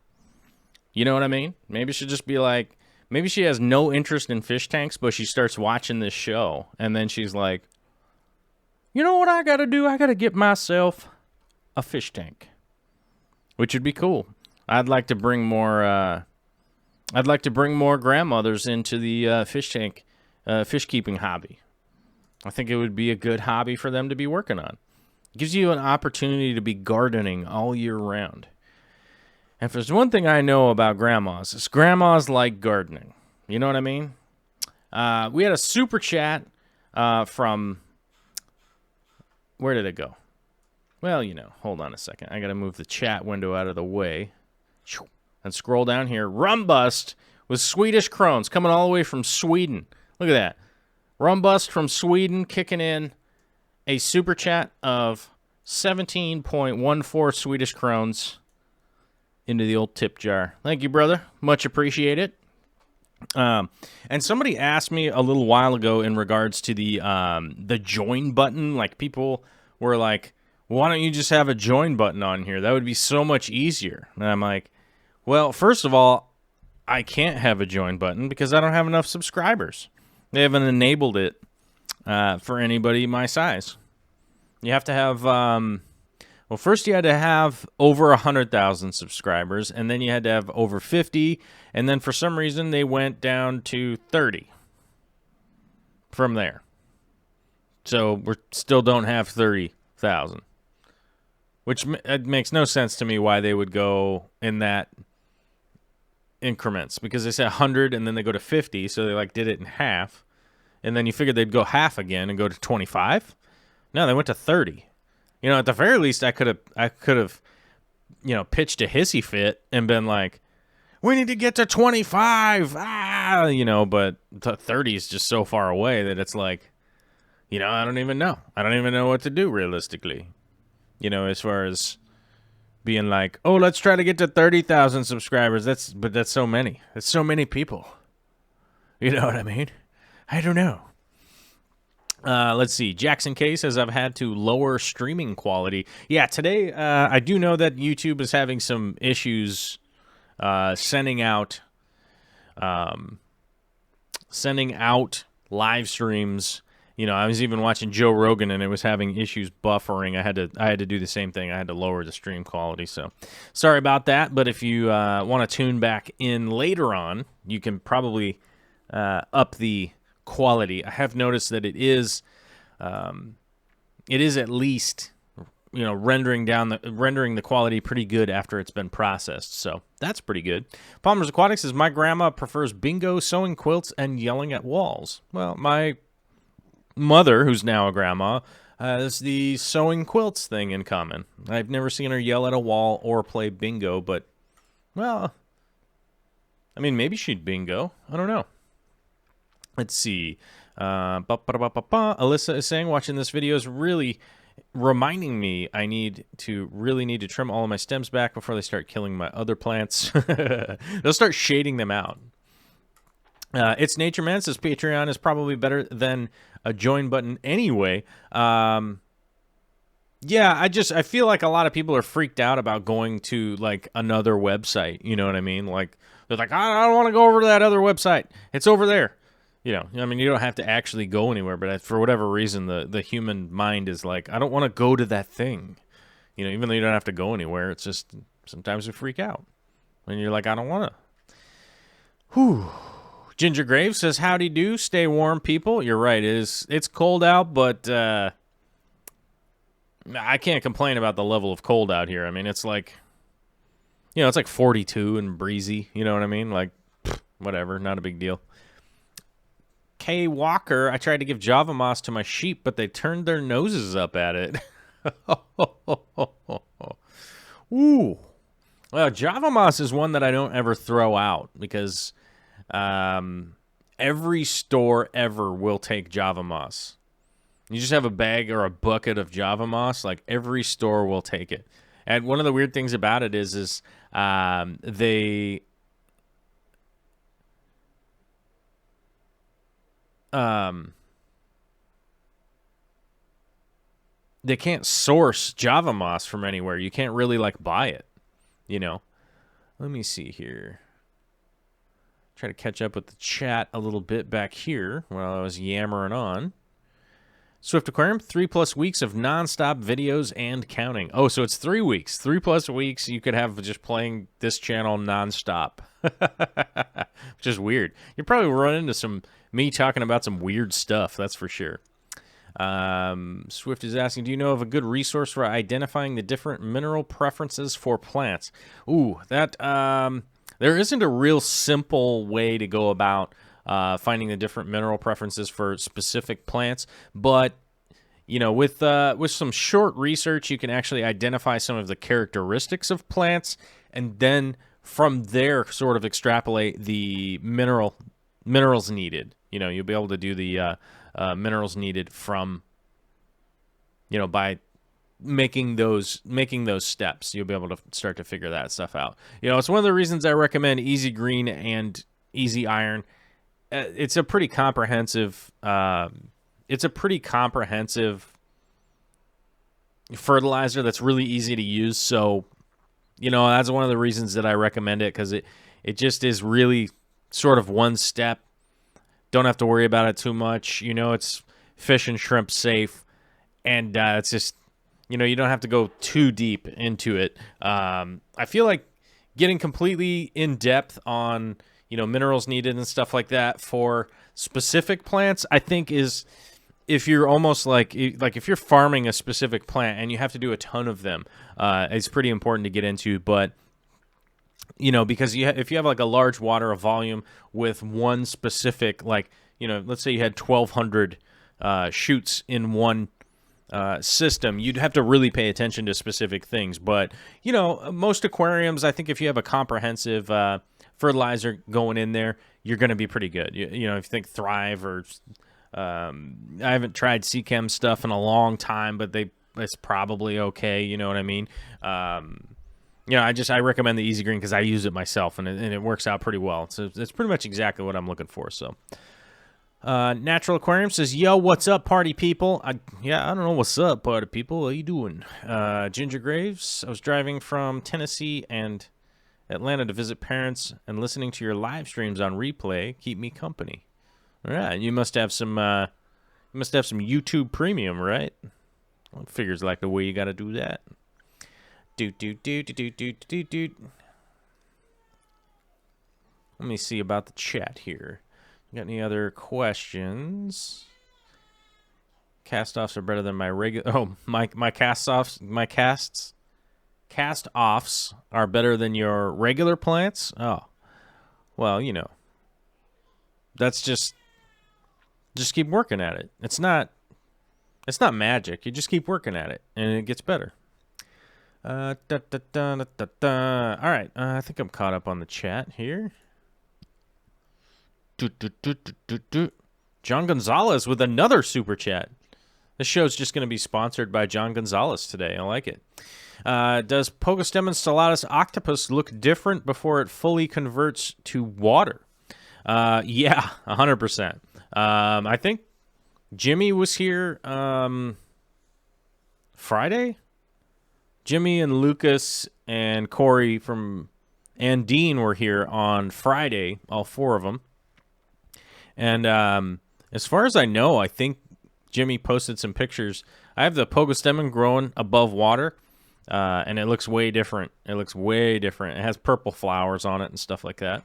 You know what I mean? Maybe she'll just be like, maybe she has no interest in fish tanks, but she starts watching this show, and then she's like, you know what I got to do? I got to get myself a fish tank. Which would be cool. I'd like to bring more grandmothers into the fish keeping hobby. I think it would be a good hobby for them to be working on. It gives you an opportunity to be gardening all year round. And if there's one thing I know about grandmas, it's grandmas like gardening. You know what I mean? We had a super chat from, where did it go? Well, hold on a second. I got to move the chat window out of the way. And scroll down here. Rumbust with Swedish Crones coming all the way from Sweden. Look at that. Rumbust from Sweden kicking in a super chat of 17.14 Swedish Crones into the old tip jar. Thank you, brother. Much appreciated. And somebody asked me a little while ago in regards to the join button. Like, people were like, why don't you just have a join button on here? That would be so much easier. And I'm like, well, first of all, I can't have a join button because I don't have enough subscribers. They haven't enabled it for anybody my size. You have to have, first you had to have over 100,000 subscribers, and then you had to have over 50, and then for some reason they went down to 30 from there. So we still don't have 30,000. Which it makes no sense to me why they would go in that increments. Because they said 100 and then they go to 50, so they did it in half. And then you figured they'd go half again and go to 25. No, they went to 30. At the very least, I could have pitched a hissy fit and been like, we need to get to 25. But 30 is just so far away that it's like, I don't even know. I don't even know what to do realistically. As far as being like, oh, let's try to get to 30,000 subscribers. That's so many. That's so many people. You know what I mean? I don't know. Let's see. Jackson K says, I've had to lower streaming quality. Yeah, today I do know that YouTube is having some issues sending out live streams. I was even watching Joe Rogan, and it was having issues buffering. I had to do the same thing. I had to lower the stream quality. So sorry about that. But if you want to tune back in later on, you can probably up the quality. I have noticed that it is at least rendering the quality pretty good after it's been processed. So that's pretty good. Palmer's Aquatics says, my grandma prefers bingo, sewing quilts, and yelling at walls. Well, my mother, who's now a grandma, has the sewing quilts thing in common. I've never seen her yell at a wall or play bingo, but, well, I mean, maybe she'd bingo. I don't know. Let's see. Alyssa is saying, watching this video is really reminding me I need to trim all of my stems back before they start killing my other plants. They'll start shading them out. It's Nature Man says Patreon is probably better than a join button anyway. Yeah, I feel like a lot of people are freaked out about going to like another website. You know what I mean? Like they're like, I don't want to go over to that other website. It's over there. I mean, you don't have to actually go anywhere, but for whatever reason, the human mind is like, I don't want to go to that thing. Even though you don't have to go anywhere, it's just sometimes we freak out. And you're like, I don't want to. Whew. Ginger Graves says, howdy do, stay warm, people. You're right, it's cold out, but I can't complain about the level of cold out here. I mean, it's like, it's like 42 and breezy, you know what I mean? Like, whatever, not a big deal. K. Walker, I tried to give Java moss to my sheep, but they turned their noses up at it. Ooh. Well, Java moss is one that I don't ever throw out because every store ever will take Java moss. You just have a bag or a bucket of Java moss, like every store will take it. And one of the weird things about it is they can't source Java moss from anywhere. You can't really like buy it, Let me see here. Try to catch up with the chat a little bit back here while I was yammering on. Swift Aquarium, 3+ weeks of nonstop videos and counting. Oh, so it's 3 weeks. 3+ weeks you could have just playing this channel nonstop. Which is weird. You're probably running into me talking about some weird stuff, that's for sure. Swift is asking, do you know of a good resource for identifying the different mineral preferences for plants? Ooh, that there isn't a real simple way to go about finding the different mineral preferences for specific plants, but with some short research, you can actually identify some of the characteristics of plants, and then from there, sort of extrapolate the minerals needed. You'll be able to do the minerals needed from, by making those steps. You'll be able to start to figure that stuff out. It's one of the reasons I recommend Easy Green and Easy Iron. It's a pretty comprehensive. Fertilizer that's really easy to use. So, that's one of the reasons that I recommend it, because it just is really sort of one step. Don't have to worry about it too much. It's fish and shrimp safe, and it's just, you don't have to go too deep into it. I feel like getting completely in depth on minerals needed and stuff like that for specific plants, I think is, if you're almost like if you're farming a specific plant and you have to do a ton of them, it's pretty important to get into. But because if you have like a large water of volume with one specific, let's say you had 1,200 shoots in one system, you'd have to really pay attention to specific things. But most aquariums, I think if you have a comprehensive fertilizer going in there, you're going to be pretty good. You know, if you think Thrive or I haven't tried Seachem stuff in a long time, but it's probably okay. You know what I mean? You know, I recommend the Easy Green because I use it myself, and it works out pretty well. So it's pretty much exactly what I'm looking for. So, Natural Aquarium says, "Yo, what's up, party people?" I don't know what's up, party people. How you doing? Ginger Graves, I was driving from Tennessee and Atlanta to visit parents, and listening to your live streams on replay keep me company. All right, you must have some YouTube Premium, right? Well, it figures like the way you got to do that. Let me see about the chat here. Got any other questions? Cast-offs are better than my regular... Oh, my cast-offs... Cast-offs are better than your regular plants? Oh. Well, you know. That's just keep working at it. It's not magic. You just keep working at it, and it gets better. All right, I think I'm caught up on the chat here. John Gonzalez with another super chat. This show's just going to be sponsored by John Gonzalez today. I like it. Does Pogostemon stellatus octopus look different before it fully converts to water? Yeah, 100%. I think Jimmy was here Friday. Jimmy and Lucas and Corey and Dean were here on Friday, all four of them. And as far as I know, I think Jimmy posted some pictures. I have the Pogostemon growing above water, and it looks way different. It looks way different. It has purple flowers on it and stuff like that.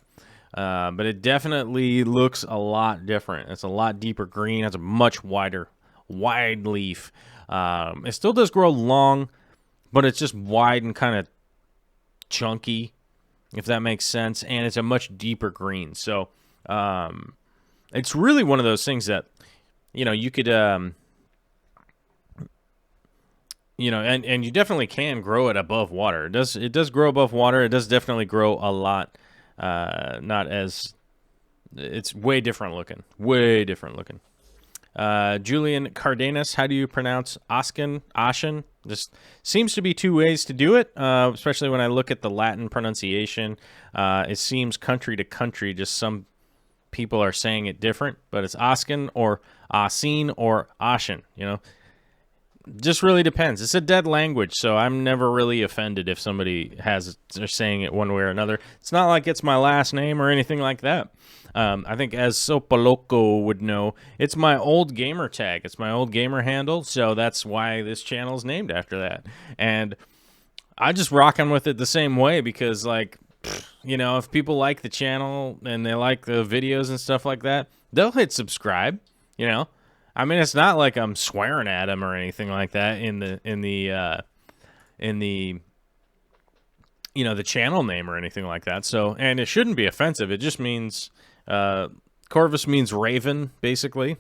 But it definitely looks a lot different. It's a lot deeper green. It has a much wide leaf. It still does grow long, but it's just wide and kind of chunky, if that makes sense. And it's a much deeper green. So it's really one of those things that, you know, you could, you know, and you definitely can grow it above water. It does grow above water. It does definitely grow a lot. Not as, it's way different looking. Way different looking. Julian Cardenas, how do you pronounce Oscen? Just seems to be two ways to do it, especially when I look at the Latin pronunciation. It seems country to country, just some people are saying it different, but it's Oscen or Oscene or Oshen, you know. Just really depends. It's a dead language, so I'm never really offended if somebody they're saying it one way or another. It's not like it's my last name or anything like that. I think as Sopaloco would know, it's my old gamer tag. It's my old gamer handle, so that's why this channel is named after that. And I just rocking with it the same way because, like, you know, if people like the channel and they like the videos and stuff like that, they'll hit subscribe, you know. I mean, it's not like I'm swearing at them or anything like that in the you know, the channel name or anything like that. So, and it shouldn't be offensive. It just means Corvus means raven, basically,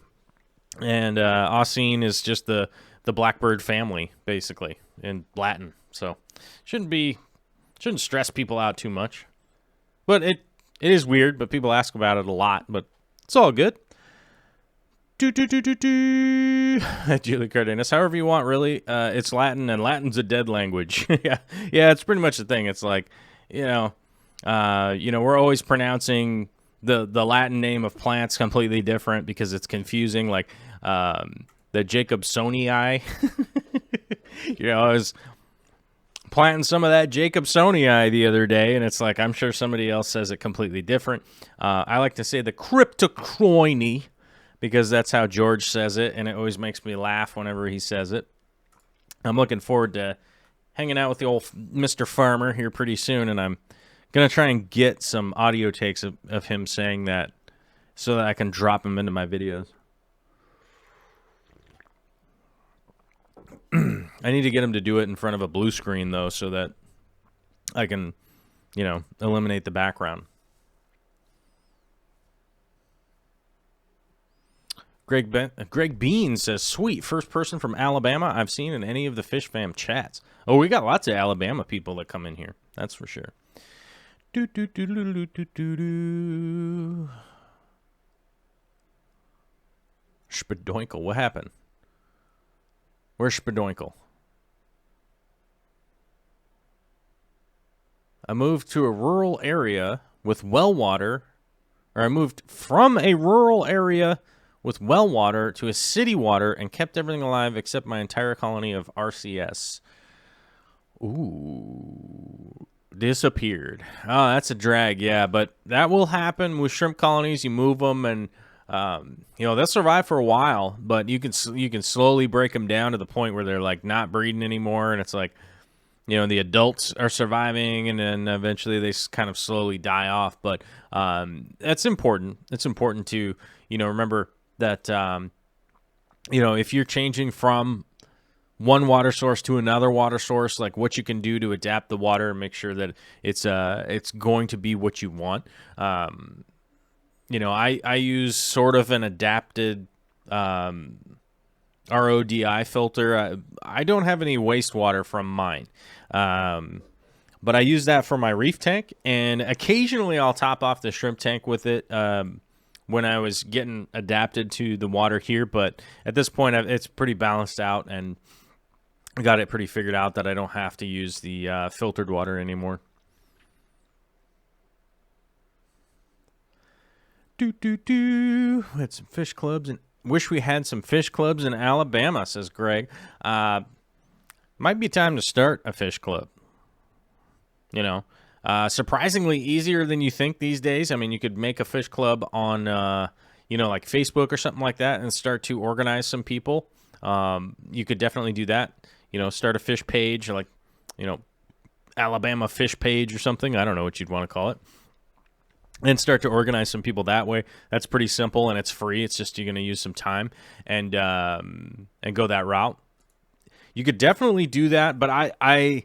and Oscene is just the blackbird family, basically, in Latin. So, shouldn't stress people out too much. But it is weird. But people ask about it a lot. But it's all good. Julie Cardenas. However you want, really. It's Latin, and Latin's a dead language. yeah, it's pretty much the thing. It's like, you know, we're always pronouncing the Latin name of plants completely different because it's confusing. Like the Jacobsonii. You know, I was planting some of that Jacobsonii the other day, and it's like I'm sure somebody else says it completely different. I like to say the Cryptocoini, because that's how George says it, and it always makes me laugh whenever he says it. I'm looking forward to hanging out with the old Mr. Farmer here pretty soon, and I'm going to try and get some audio takes of him saying that so that I can drop him into my videos. I need to get him to do it in front of a blue screen, though, so that I can, you know, eliminate the background. Greg Bean says, sweet, first person from Alabama I've seen in any of the Fish Fam chats. Oh, we got lots of Alabama people that come in here. That's for sure. Do, do, do, do, do, do, do, do. Spadoinkle, what happened? Where's Spadoinkle? I moved to a rural area with well water, or I moved from a rural area with well water to a city water and kept everything alive except my entire colony of RCS. Ooh. Disappeared. Oh, that's a drag, yeah, but that will happen with shrimp colonies. You move them, and they'll survive for a while, but you can slowly break them down to the point where they're like not breeding anymore, and it's like, the adults are surviving, and then eventually they kind of slowly die off. But that's important. It's important to remember that if you're changing from one water source to another water source, like what you can do to adapt the water and make sure that it's going to be what you want. I use sort of an adapted RODI filter. I don't have any wastewater from mine, but I use that for my reef tank, and occasionally I'll top off the shrimp tank with it when I was getting adapted to the water here. But at this point, it's pretty balanced out, and I got it pretty figured out that I don't have to use the filtered water anymore. We had some fish clubs, and wish we had some fish clubs in Alabama, says Greg. Might be time to start a fish club. Surprisingly easier than you think these days. I mean, you could make a fish club on, like Facebook or something like that, and start to organize some people. You could definitely do that. Start a fish page, like, Alabama fish page or something. I don't know what you'd want to call it. And start to organize some people that way. That's pretty simple, and it's free. It's just you're going to use some time and go that route. You could definitely do that, but I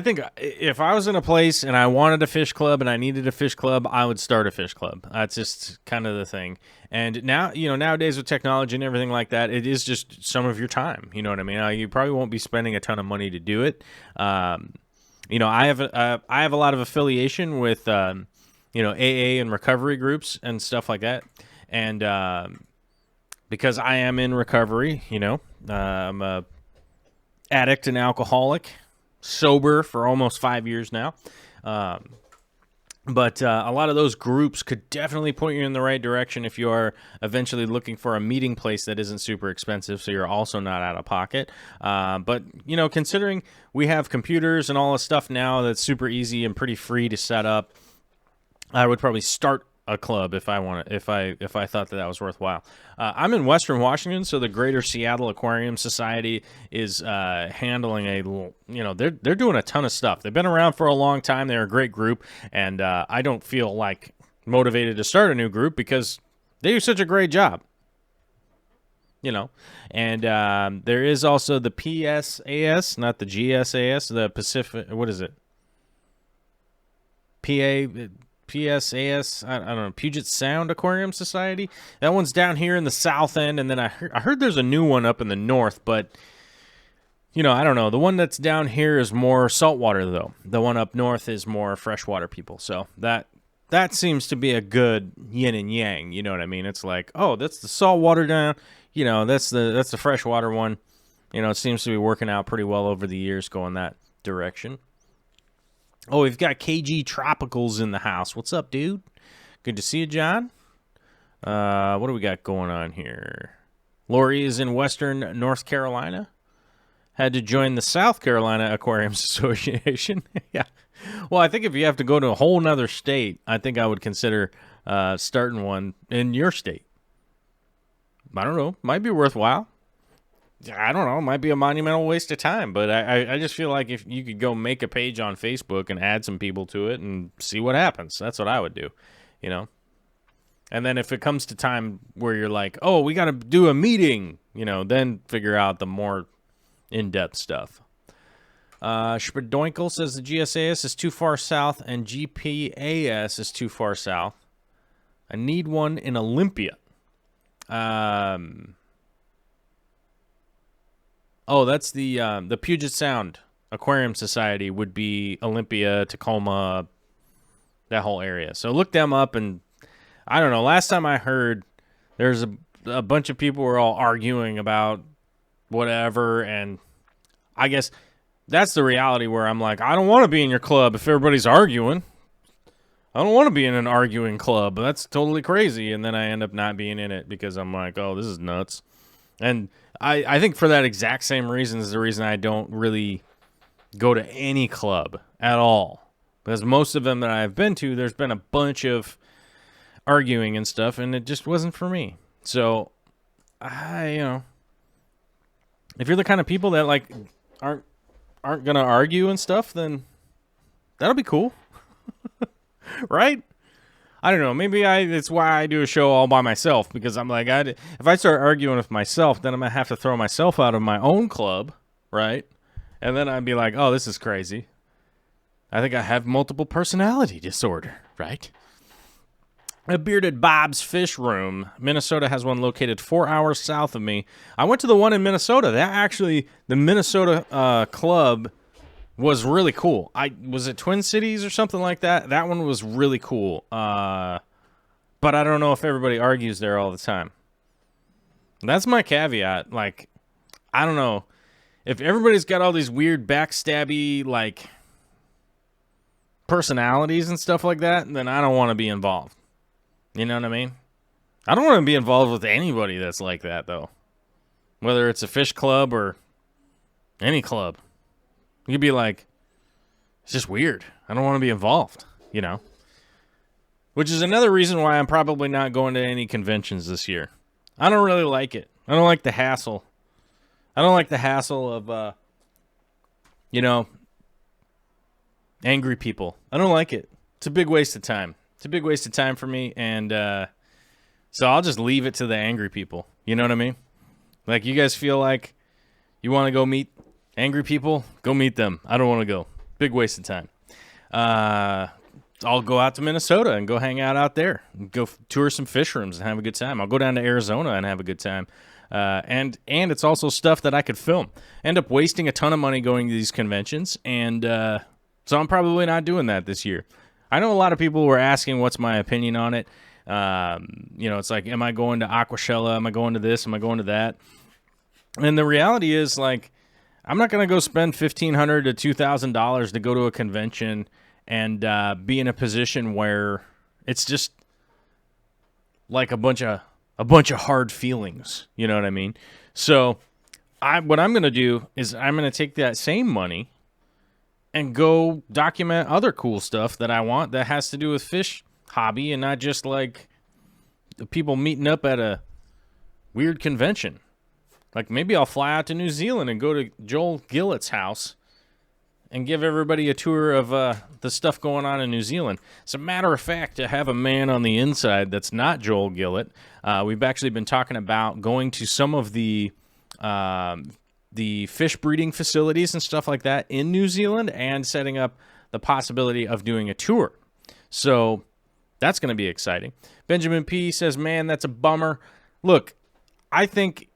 think if I was in a place and I wanted a fish club and I needed a fish club, I would start a fish club. That's just kind of the thing. And now, nowadays with technology and everything like that, it is just some of your time. You know what I mean? You probably won't be spending a ton of money to do it. I have a lot of affiliation with AA and recovery groups and stuff like that. And because I am in recovery, I'm a addict and alcoholic, sober for almost 5 years now. But a lot of those groups could definitely point you in the right direction if you are eventually looking for a meeting place that isn't super expensive, so you're also not out of pocket. But, considering we have computers and all this stuff now that's super easy and pretty free to set up, I would probably start a club if I thought that was worthwhile. I'm in Western Washington, so the Greater Seattle Aquarium Society is handling they're doing a ton of stuff. They've been around for a long time. They're a great group, and I don't feel like motivated to start a new group because they do such a great job. And there is also the PSAS, not the GSAS, the Pacific. What is it? PSAS, I don't know, Puget Sound Aquarium Society. That one's down here in the south end, and then I heard there's a new one up in the north, but, I don't know. The one that's down here is more saltwater, though. The one up north is more freshwater people, so that seems to be a good yin and yang, you know what I mean? It's like, oh, that's the saltwater down, that's the freshwater one. It seems to be working out pretty well over the years going that direction. Oh, we've got KG Tropicals in the house. What's up, dude? Good to see you, John. What do we got going on here? Lori is in Western North Carolina. Had to join the South Carolina Aquarium Association. Yeah. Well, I think if you have to go to a whole nother state, I think I would consider starting one in your state. I don't know. Might be worthwhile. I don't know. It might be a monumental waste of time, but I just feel like if you could go make a page on Facebook and add some people to it and see what happens. That's what I would do, And then if it comes to time where you're like, oh, we got to do a meeting, then figure out the more in-depth stuff. Spadoinkle says the GSAS is too far south and GPAS is too far south. I need one in Olympia. Oh, that's the Puget Sound Aquarium Society would be Olympia, Tacoma, that whole area. So look them up, and I don't know. Last time I heard, there's a bunch of people were all arguing about whatever, and I guess that's the reality where I'm like, I don't want to be in your club if everybody's arguing. I don't want to be in an arguing club. That's totally crazy. And then I end up not being in it because I'm like, oh, this is nuts. And I think for that exact same reason is the reason I don't really go to any club at all. Because most of them that I've been to, there's been a bunch of arguing and stuff, and it just wasn't for me. So, if you're the kind of people that like aren't gonna argue and stuff, then that'll be cool. Right? I don't know. Maybe it's why I do a show all by myself, because I'm like, if I start arguing with myself, then I'm going to have to throw myself out of my own club, right? And then I'd be like, oh, this is crazy. I think I have multiple personality disorder, right? A Bearded Bob's Fish Room. Minnesota has one located 4 hours south of me. I went to the one in Minnesota. The Minnesota club was really cool. Was it Twin Cities or something like that? That one was really cool. But I don't know if everybody argues there all the time. That's my caveat. Like, I don't know. If everybody's got all these weird backstabby, like, personalities and stuff like that, then I don't want to be involved. You know what I mean? I don't want to be involved with anybody that's like that, though. Whether it's a fish club or any club. You could be like, it's just weird. I don't want to be involved, you know? Which is another reason why I'm probably not going to any conventions this year. I don't really like it. I don't like the hassle. I don't like the hassle of, angry people. I don't like it. It's a big waste of time. It's a big waste of time for me, and so I'll just leave it to the angry people. You know what I mean? Like, you guys feel like you want to go meet angry people, go meet them. I don't want to go. Big waste of time. I'll go out to Minnesota and go hang out there. Go tour some fish rooms and have a good time. I'll go down to Arizona and have a good time. And it's also stuff that I could film. End up wasting a ton of money going to these conventions, and so I'm probably not doing that this year. I know a lot of people were asking what's my opinion on it. It's like, am I going to Aquashella? Am I going to this? Am I going to that? And the reality is, like, I'm not going to go spend $1,500 to $2,000 to go to a convention and be in a position where it's just like a bunch of hard feelings. You know what I mean? So what I'm going to do is I'm going to take that same money and go document other cool stuff that I want that has to do with fish hobby, and not just like people meeting up at a weird convention. Like, maybe I'll fly out to New Zealand and go to Joel Gillett's house and give everybody a tour of the stuff going on in New Zealand. As a matter of fact, to have a man on the inside that's not Joel Gillett, we've actually been talking about going to some of the fish breeding facilities and stuff like that in New Zealand, and setting up the possibility of doing a tour. So that's going to be exciting. Benjamin P. says, man, that's a bummer. Look, I think,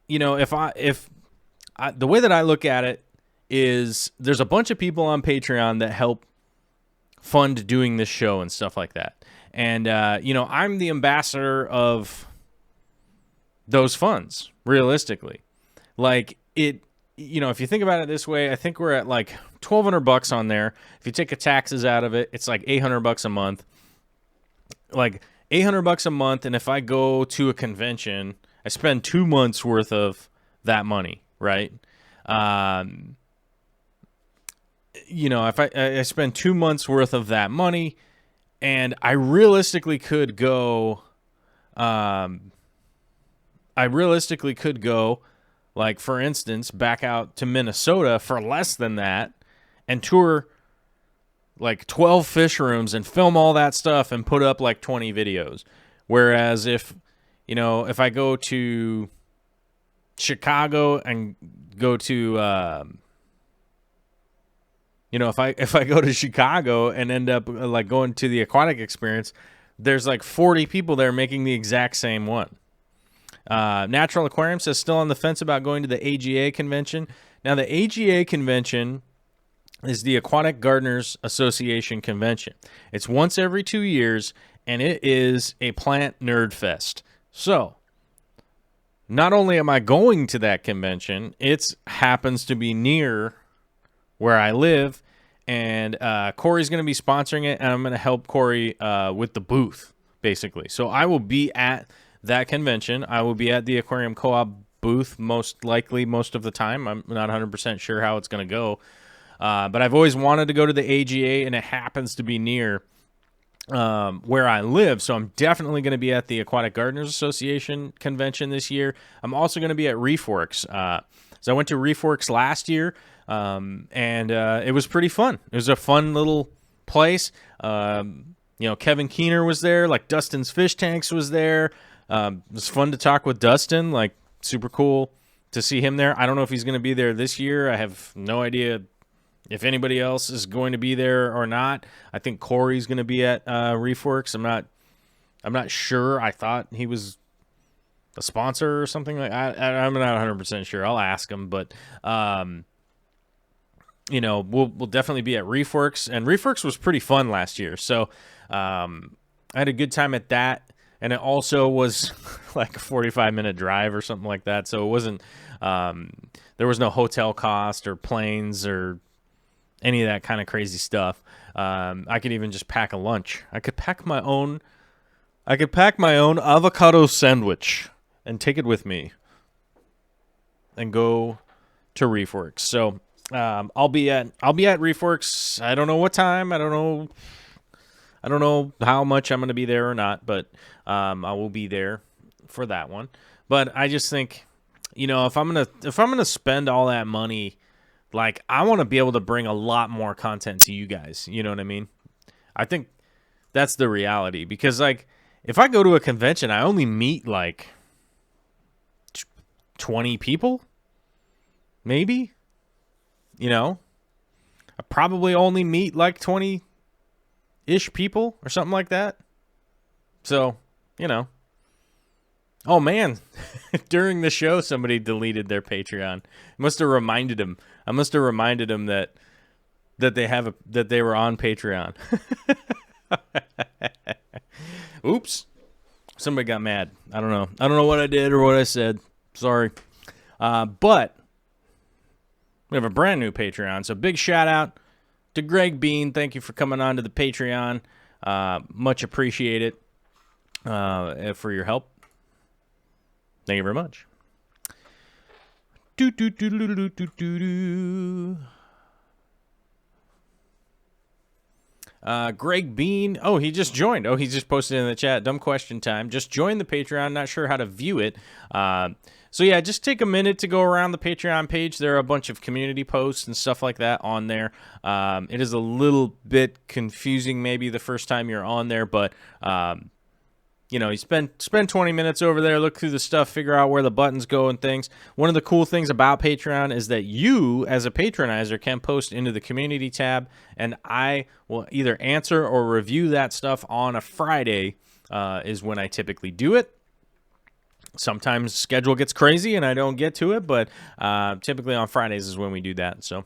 if the way that I look at it is, there's a bunch of people on Patreon that help fund doing this show and stuff like that. And, I'm the ambassador of those funds, realistically. Like, if you think about it this way, I think we're at like $1,200 on there. If you take the taxes out of it, it's like $800 a month. Like $800 a month, and if I go to a convention, I spend 2 months worth of that money, right? If I spend 2 months worth of that money, and I realistically could go, like, for instance, back out to Minnesota for less than that and tour like 12 fish rooms and film all that stuff and put up like 20 videos. Whereas if I go to Chicago and go to, if I go to Chicago and end up like going to the aquatic experience, there's like 40 people there making the exact same one. Natural Aquarium says, still on the fence about going to the AGA convention. Now, the AGA convention is the Aquatic Gardeners Association convention. It's once every 2 years, and it is a plant nerd fest. So, not only am I going to that convention, it happens to be near where I live, and Corey's going to be sponsoring it, and I'm going to help Corey with the booth, basically. So I will be at that convention. I will be at the Aquarium Co-op booth most likely most of the time. I'm not 100% sure how it's going to go. But I've always wanted to go to the AGA, and it happens to be near where I live. So I'm definitely going to be at the Aquatic Gardeners Association convention this year. I'm also going to be at ReefWorks. So I went to ReefWorks last year, and it was pretty fun. It was a fun little place. Kevin Keener was there. Like, Dustin's Fish Tanks was there. It was fun to talk with Dustin. Like, super cool to see him there. I don't know if he's going to be there this year. I have no idea if anybody else is going to be there or not. I think Corey's going to be at ReefWorks. I'm not sure. I thought he was a sponsor or something like. I'm not 100% sure. I'll ask him, but we'll definitely be at ReefWorks, and ReefWorks was pretty fun last year. So I had a good time at that, and it also was like a 45-minute drive or something like that. So it wasn't. There was no hotel cost or planes or any of that kind of crazy stuff. I could even just pack a lunch. I could pack my own avocado sandwich and take it with me and go to ReefWorks. So I'll be at ReefWorks. I don't know what time. I don't know how much I'm going to be there or not, but I will be there for that one. But I just think, if I'm gonna spend all that money, like, I want to be able to bring a lot more content to you guys. You know what I mean? I think that's the reality, because, like, if I go to a convention, I only meet like 20 people, maybe. I probably only meet like 20-ish people or something like that. So, Oh, man. During the show, somebody deleted their Patreon. I must have reminded them that they were on Patreon. Oops. Somebody got mad. I don't know what I did or what I said. Sorry. But we have a brand new Patreon. So big shout out to Greg Bean. Thank you for coming on to the Patreon. Much appreciated for your help. Thank you very much. Greg Bean. Oh, he just joined. Oh, he just posted in the chat. Dumb question time. Just joined the Patreon. Not sure how to view it. So yeah, just take a minute to go around the Patreon page. There are a bunch of community posts and stuff like that on there. It is a little bit confusing maybe the first time you're on there, but you spend 20 minutes over there, look through the stuff, figure out where the buttons go and things. One of the cool things about Patreon is that you, as a patronizer, can post into the community tab, and I will either answer or review that stuff on a Friday is when I typically do it. Sometimes schedule gets crazy and I don't get to it, but typically on Fridays is when we do that. So,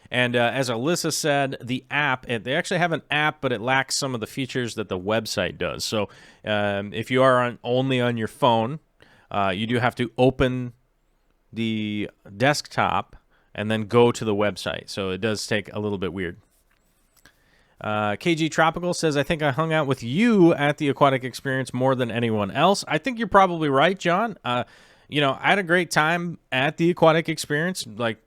and as Alyssa said, the app, they actually have an app, but it lacks some of the features that the website does. So if you are only on your phone, you do have to open the desktop and then go to the website. So it does take a little bit weird. KG Tropical says, I think I hung out with you at the Aquatic Experience more than anyone else. I think you're probably right, John. I had a great time at the Aquatic Experience. Like,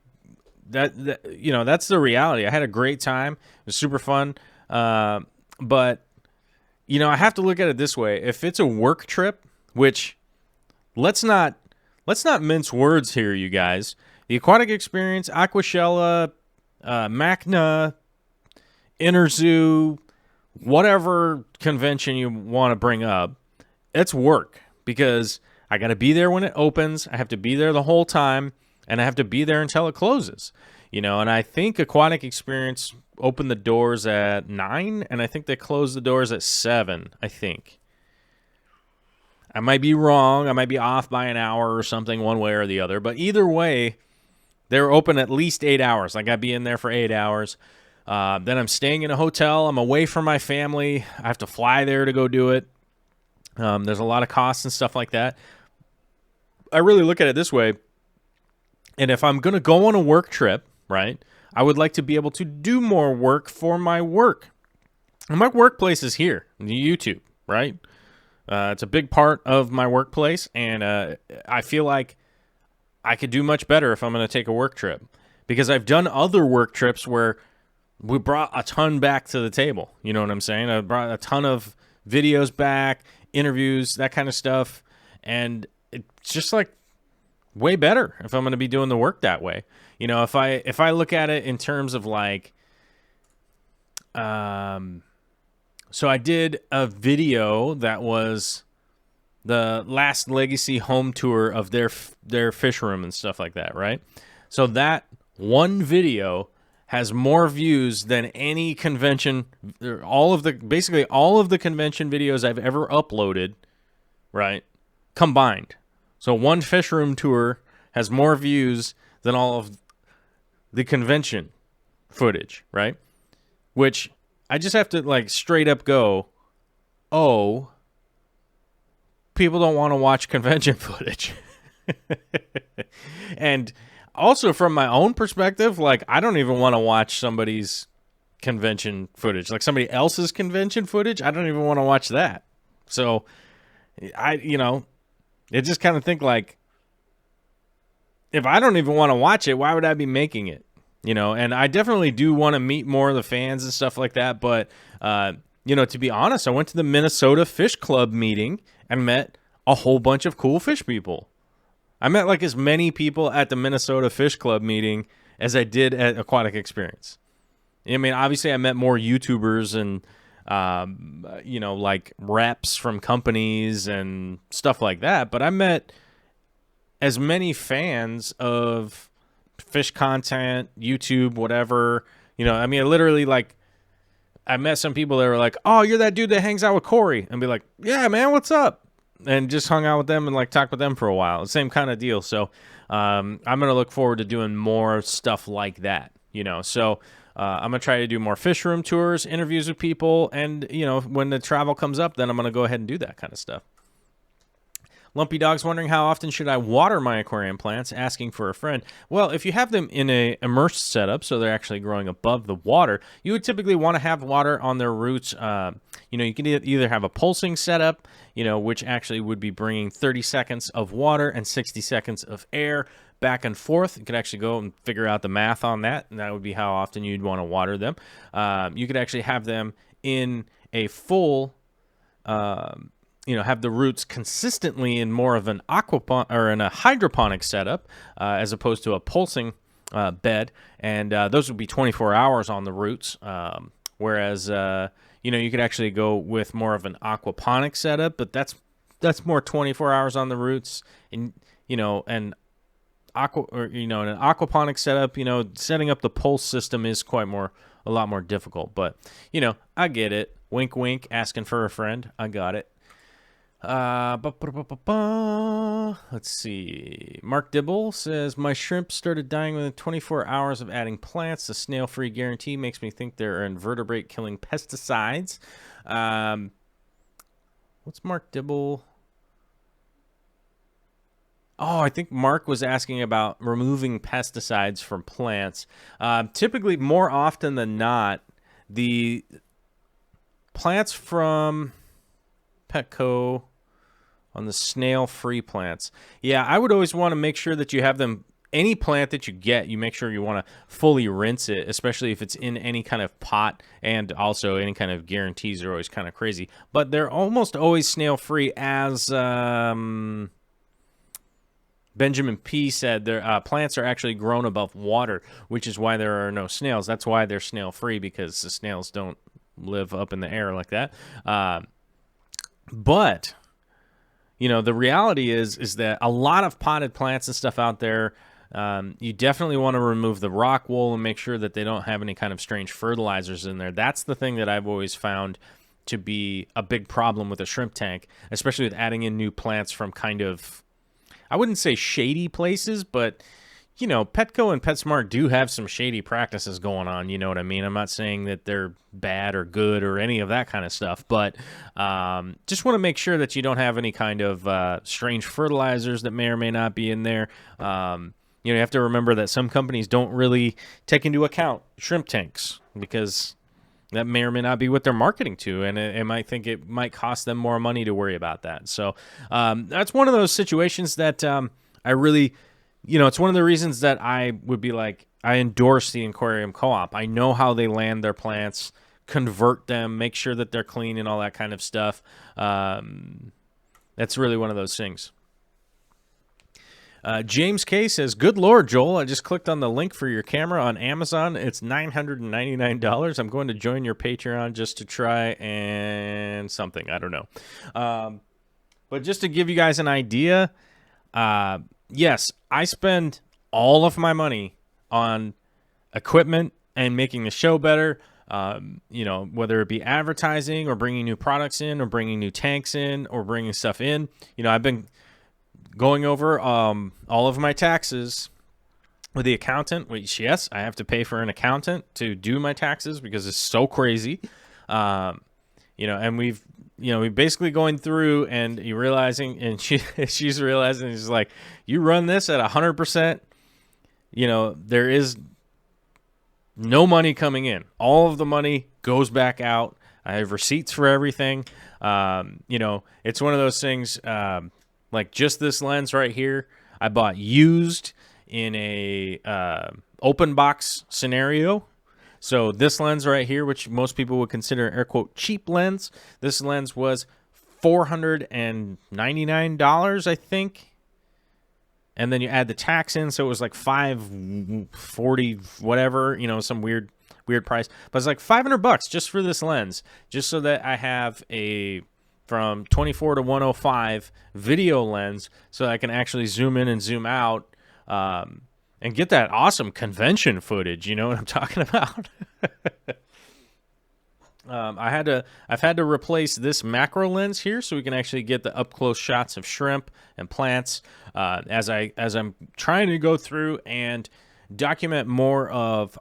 that's the reality. I had a great time. It was super fun. But I have to look at it this way. If it's a work trip, which let's not mince words here, you guys. The Aquatic Experience, Aquashella, Macna, Interzoo, whatever convention you want to bring up, it's work, because I got to be there when it opens. I have to be there the whole time. And I have to be there until it closes, and I think Aquatic Experience opened the doors at 9, and I think they closed the doors at 7, I think. I might be wrong. I might be off by an hour or something, one way or the other. But either way, They're open at least 8 hours. I got to be in there for 8 hours. Then I'm staying in a hotel. I'm away from my family. I have to fly there to go do it. There's a lot of costs and stuff like that. I really look at it this way. And if I'm going to go on a work trip, right, I would like to be able to do more work for my work. And my workplace is here, YouTube, right? It's a big part of my workplace, and I feel like I could do much better if I'm going to take a work trip, because I've done other work trips where we brought a ton back to the table. You know what I'm saying? I brought a ton of videos back, interviews, that kind of stuff, and it's just like way better if I'm going to be doing the work that way. You know, if I look at it in terms of like, so I did a video that was the last Legacy home tour of their fish room and stuff like that, right? So that one video has more views than any convention, basically all of the convention videos I've ever uploaded, right, combined. So one fish room tour has more views than all of the convention footage, right? Which I just have to like straight up go, oh, people don't want to watch convention footage. And also from my own perspective, like I don't even want to watch somebody's convention footage, like somebody else's convention footage. I don't even want to watch that. So I just kind of think like, if I don't even want to watch it, why would I be making it? You know, and I definitely do want to meet more of the fans and stuff like that. But, to be honest, I went to the Minnesota Fish Club meeting and met a whole bunch of cool fish people. I met like as many people at the Minnesota Fish Club meeting as I did at Aquatic Experience. I mean, obviously I met more YouTubers and, like reps from companies and stuff like that. But I met as many fans of fish content, YouTube, whatever. I mean, literally, like, I met some people that were like, oh, you're that dude that hangs out with Corey. And be like, yeah, man, what's up? And just hung out with them and, like, talked with them for a while. Same kind of deal. So I'm going to look forward to doing more stuff like that, So I'm going to try to do more fish room tours, interviews with people. And, when the travel comes up, then I'm going to go ahead and do that kind of stuff. Lumpy Dog's wondering how often should I water my aquarium plants, asking for a friend. Well, if you have them in a immersed setup, so they're actually growing above the water, you would typically want to have water on their roots. You can either have a pulsing setup, which actually would be bringing 30 seconds of water and 60 seconds of air back and forth. You could actually go and figure out the math on that, and that would be how often you'd want to water them. You could actually have them in a full have the roots consistently in more of an or in a hydroponic setup, as opposed to a pulsing bed, and those would be 24 hours on the roots. Whereas you could actually go with more of an aquaponic setup, but that's more 24 hours on the roots, and in an aquaponic setup, setting up the pulse system is a lot more difficult. But I get it. Wink, wink. Asking for a friend. I got it. Let's see. Mark Dibble says, my shrimp started dying within 24 hours of adding plants. The snail-free guarantee makes me think they're invertebrate-killing pesticides. What's Mark Dibble? Oh, I think Mark was asking about removing pesticides from plants. Typically, more often than not, the plants from Petco on the snail-free plants. Yeah, I would always want to make sure that you have them, any plant that you get, you make sure you want to fully rinse it, especially if it's in any kind of pot, and also any kind of guarantees are always kind of crazy. But they're almost always snail-free, as Benjamin P. said. Their plants are actually grown above water, which is why there are no snails. That's why they're snail-free, because the snails don't live up in the air like that. But the reality is that a lot of potted plants and stuff out there, you definitely want to remove the rock wool and make sure that they don't have any kind of strange fertilizers in there. That's the thing that I've always found to be a big problem with a shrimp tank, especially with adding in new plants from kind of, I wouldn't say shady places, but you know, Petco and PetSmart do have some shady practices going on. You know what I mean? I'm not saying that they're bad or good or any of that kind of stuff, but just want to make sure that you don't have any kind of strange fertilizers that may or may not be in there. You know, you have to remember that some companies don't really take into account shrimp tanks because that may or may not be what they're marketing to, and it might think it might cost them more money to worry about that. So that's one of those situations that I really, you know, it's one of the reasons that I would be like, I endorse the aquarium co-op. I know how they land their plants, convert them, make sure that they're clean and all that kind of stuff. That's really one of those things. James K says, "Good Lord, Joel, I just clicked on the link for your camera on Amazon. It's $999. I'm going to join your Patreon just to try and something. I don't know. But just to give you guys an idea, yes, I spend all of my money on equipment and making the show better. You know, whether it be advertising or bringing new products in or bringing new tanks in or bringing stuff in. You know, I've been going over all of my taxes with the accountant, which, yes, I have to pay for an accountant to do my taxes because it's so crazy. You know, and we've basically going through and you realizing, and she's realizing, she's like, you run this at 100%, you know, there is no money coming in. All of the money goes back out. I have receipts for everything. You know, it's one of those things, like just this lens right here, I bought used in a open box scenario. So this lens right here, which most people would consider an air quote cheap lens, this lens was $499, I think. And then you add the tax in, so it was like $540 whatever, you know, some weird price. But it's like $500 just for this lens, just so that I have a from 24 to 105 video lens, so I can actually zoom in and zoom out and get that awesome convention footage. You know what I'm talking about? I've had to replace this macro lens here so we can actually get the up close shots of shrimp and plants as I'm trying to go through and document more of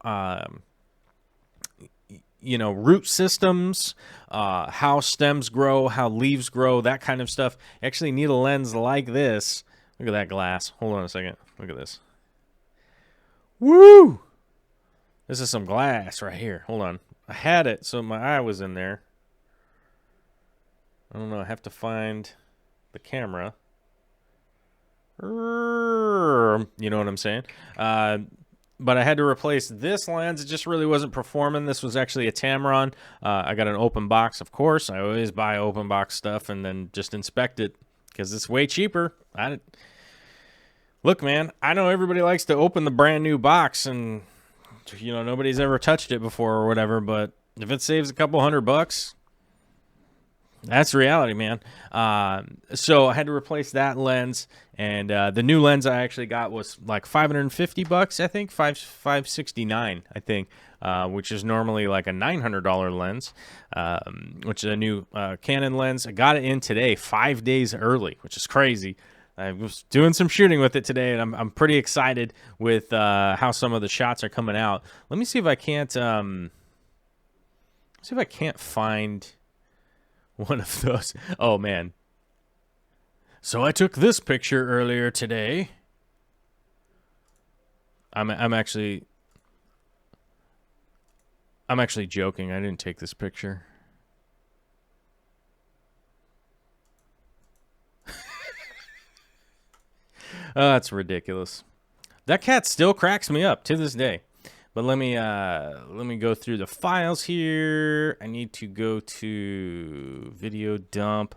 you know, root systems, how stems grow, how leaves grow, that kind of stuff. You actually need a lens like this. Look at that glass. Hold on a second. Look at this. Woo! This is some glass right here. Hold on. I had it, so my eye was in there. I don't know. I have to find the camera. You know what I'm saying? But I had to replace this lens. It just really wasn't performing. This was actually a Tamron. I got an open box, of course. I always buy open box stuff and then just inspect it because it's way cheaper. Look, man, I know everybody likes to open the brand new box and, you know, nobody's ever touched it before or whatever, but if it saves a couple $100, that's reality, man. So I had to replace that lens, and the new lens I actually got was like $550, I think, $569, I think, which is normally like a $900 lens, which is a new Canon lens. I got it in today, 5 days early, which is crazy. I was doing some shooting with it today, and I'm pretty excited with how some of the shots are coming out. Let me see if I can't find one of those. Oh, man. So I took this picture earlier today. I'm actually joking. I didn't take this picture. Oh, that's ridiculous. That cat still cracks me up to this day. But let me go through the files here. I need to go to video dump,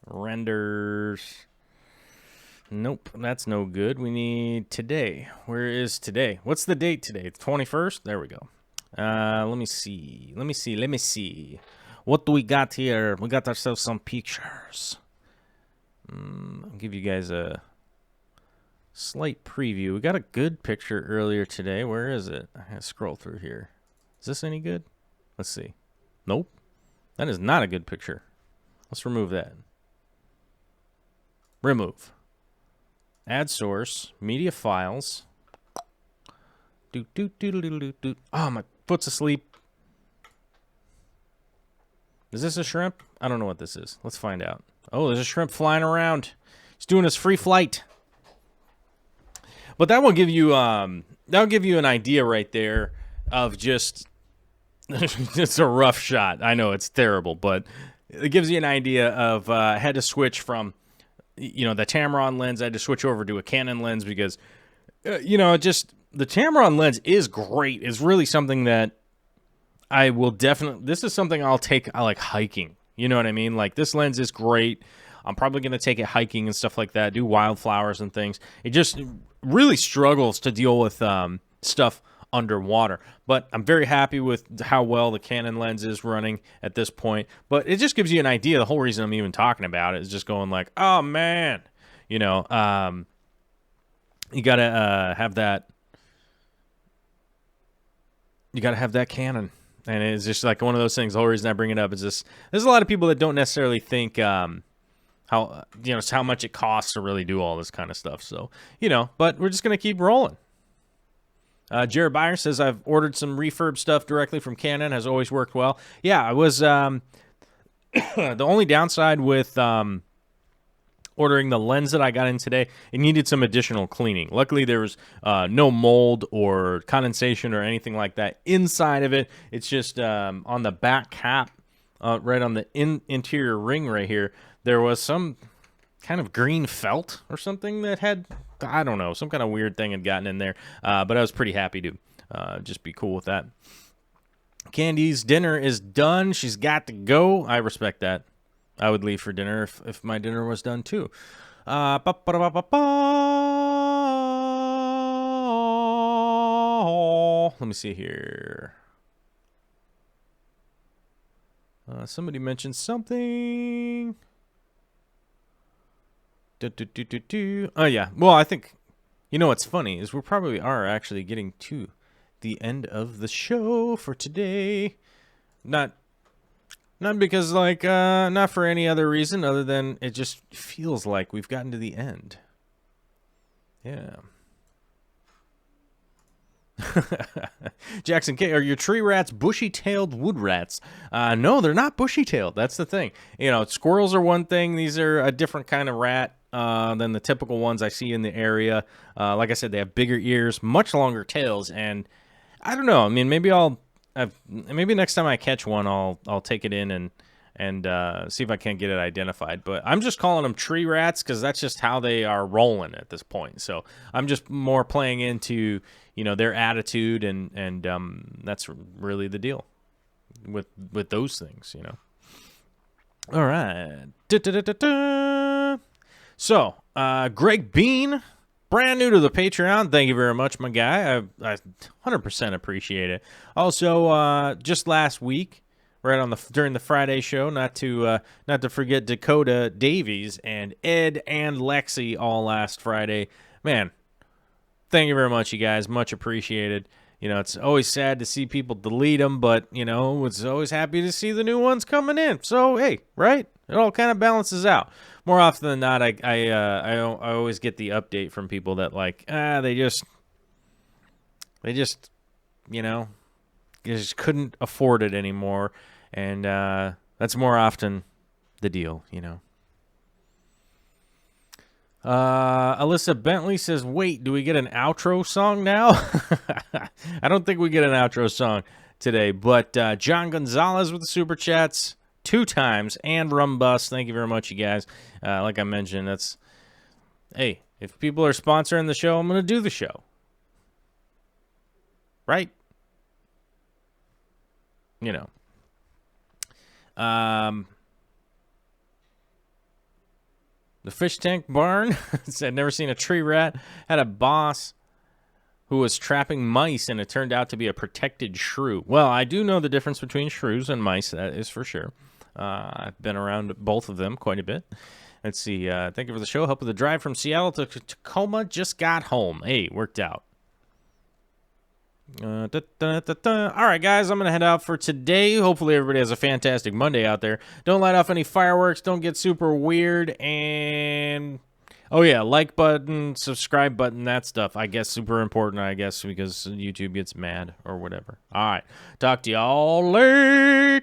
renders. Nope, that's no good. We need today. Where is today? What's the date today? The 21st? There we go. Let me see. What do we got here? We got ourselves some pictures. I'll give you guys a slight preview. We got a good picture earlier today. Where is it? I have to scroll through here. Is this any good? Let's see. Nope. That is not a good picture. Let's remove that. Remove. Add source, media files. Oh, my foot's asleep. Is this a shrimp? I don't know what this is. Let's find out. Oh, there's a shrimp flying around. He's doing his free flight. But that will give you that'll give you an idea right there of just it's a rough shot. I know it's terrible, but it gives you an idea of I had to switch from the Tamron lens. I had to switch over to a Canon lens because just the Tamron lens is great. It's really something that I will definitely. This is something I'll take. I like hiking. You know what I mean? Like this lens is great. I'm probably going to take it hiking and stuff like that, do wildflowers and things. It just really struggles to deal with stuff underwater. But I'm very happy with how well the Canon lens is running at this point. But it just gives you an idea. The whole reason I'm even talking about it is just going like, oh, man. You got to have that. You got to have that Canon. And it's just like one of those things. The whole reason I bring it up is just there's a lot of people that don't necessarily think how much it costs to really do all this kind of stuff. So, but we're just going to keep rolling. Jared Byer says, I've ordered some refurb stuff directly from Canon. Has always worked well. Yeah, I was the only downside with ordering the lens that I got in today, it needed some additional cleaning. Luckily, there was no mold or condensation or anything like that inside of it. It's just on the back cap, right on the interior ring right here, there was some kind of green felt or something that had, I don't know, some kind of weird thing had gotten in there. But I was pretty happy to just be cool with that. Candy's dinner is done. She's got to go. I respect that. I would leave for dinner if my dinner was done too. Let me see here. Somebody mentioned something. Oh, yeah. Well, I think, what's funny is we probably are actually getting to the end of the show for today. Not because, not for any other reason other than it just feels like we've gotten to the end. Yeah. Jackson K, are your tree rats bushy-tailed wood rats? No, they're not bushy-tailed. That's the thing. Squirrels are one thing. These are a different kind of rat than the typical ones I see in the area. Like I said, they have bigger ears, much longer tails, and I don't know. I mean, maybe maybe next time I catch one, I'll take it in and see if I can't get it identified. But I'm just calling them tree rats because that's just how they are rolling at this point. So I'm just more playing into their attitude and that's really the deal with those things. All right. So Greg Bean, brand new to the Patreon. Thank you very much, my guy. I 100% appreciate it. Also, just last week, right during the Friday show, not to forget Dakota Davies and Ed and Lexi all last Friday. Man, thank you very much, you guys. Much appreciated. It's always sad to see people delete them, but it's always happy to see the new ones coming in. So hey, right? It all kind of balances out. More often than not, I always get the update from people that they just couldn't afford it anymore, and that's more often the deal. Alyssa Bentley says, wait, do we get an outro song now? I don't think we get an outro song today, but John Gonzalez with the Super Chats 2 times, and Rum Bus, thank you very much, you guys. Like I mentioned, hey, if people are sponsoring the show, I'm going to do the show. Right? The Fish Tank Barn said, never seen a tree rat. Had a boss who was trapping mice, and it turned out to be a protected shrew. Well, I do know the difference between shrews and mice, that is for sure. I've been around both of them quite a bit. Let's see. Thank you for the show. Help with the drive from Seattle to Tacoma. Just got home. Hey, worked out. All right, guys, I'm going to head out for today. Hopefully everybody has a fantastic Monday out there. Don't light off any fireworks. Don't get super weird. And Oh yeah, like button, subscribe button, that stuff. I guess super important, I guess, because YouTube gets mad or whatever. All right. Talk to y'all later.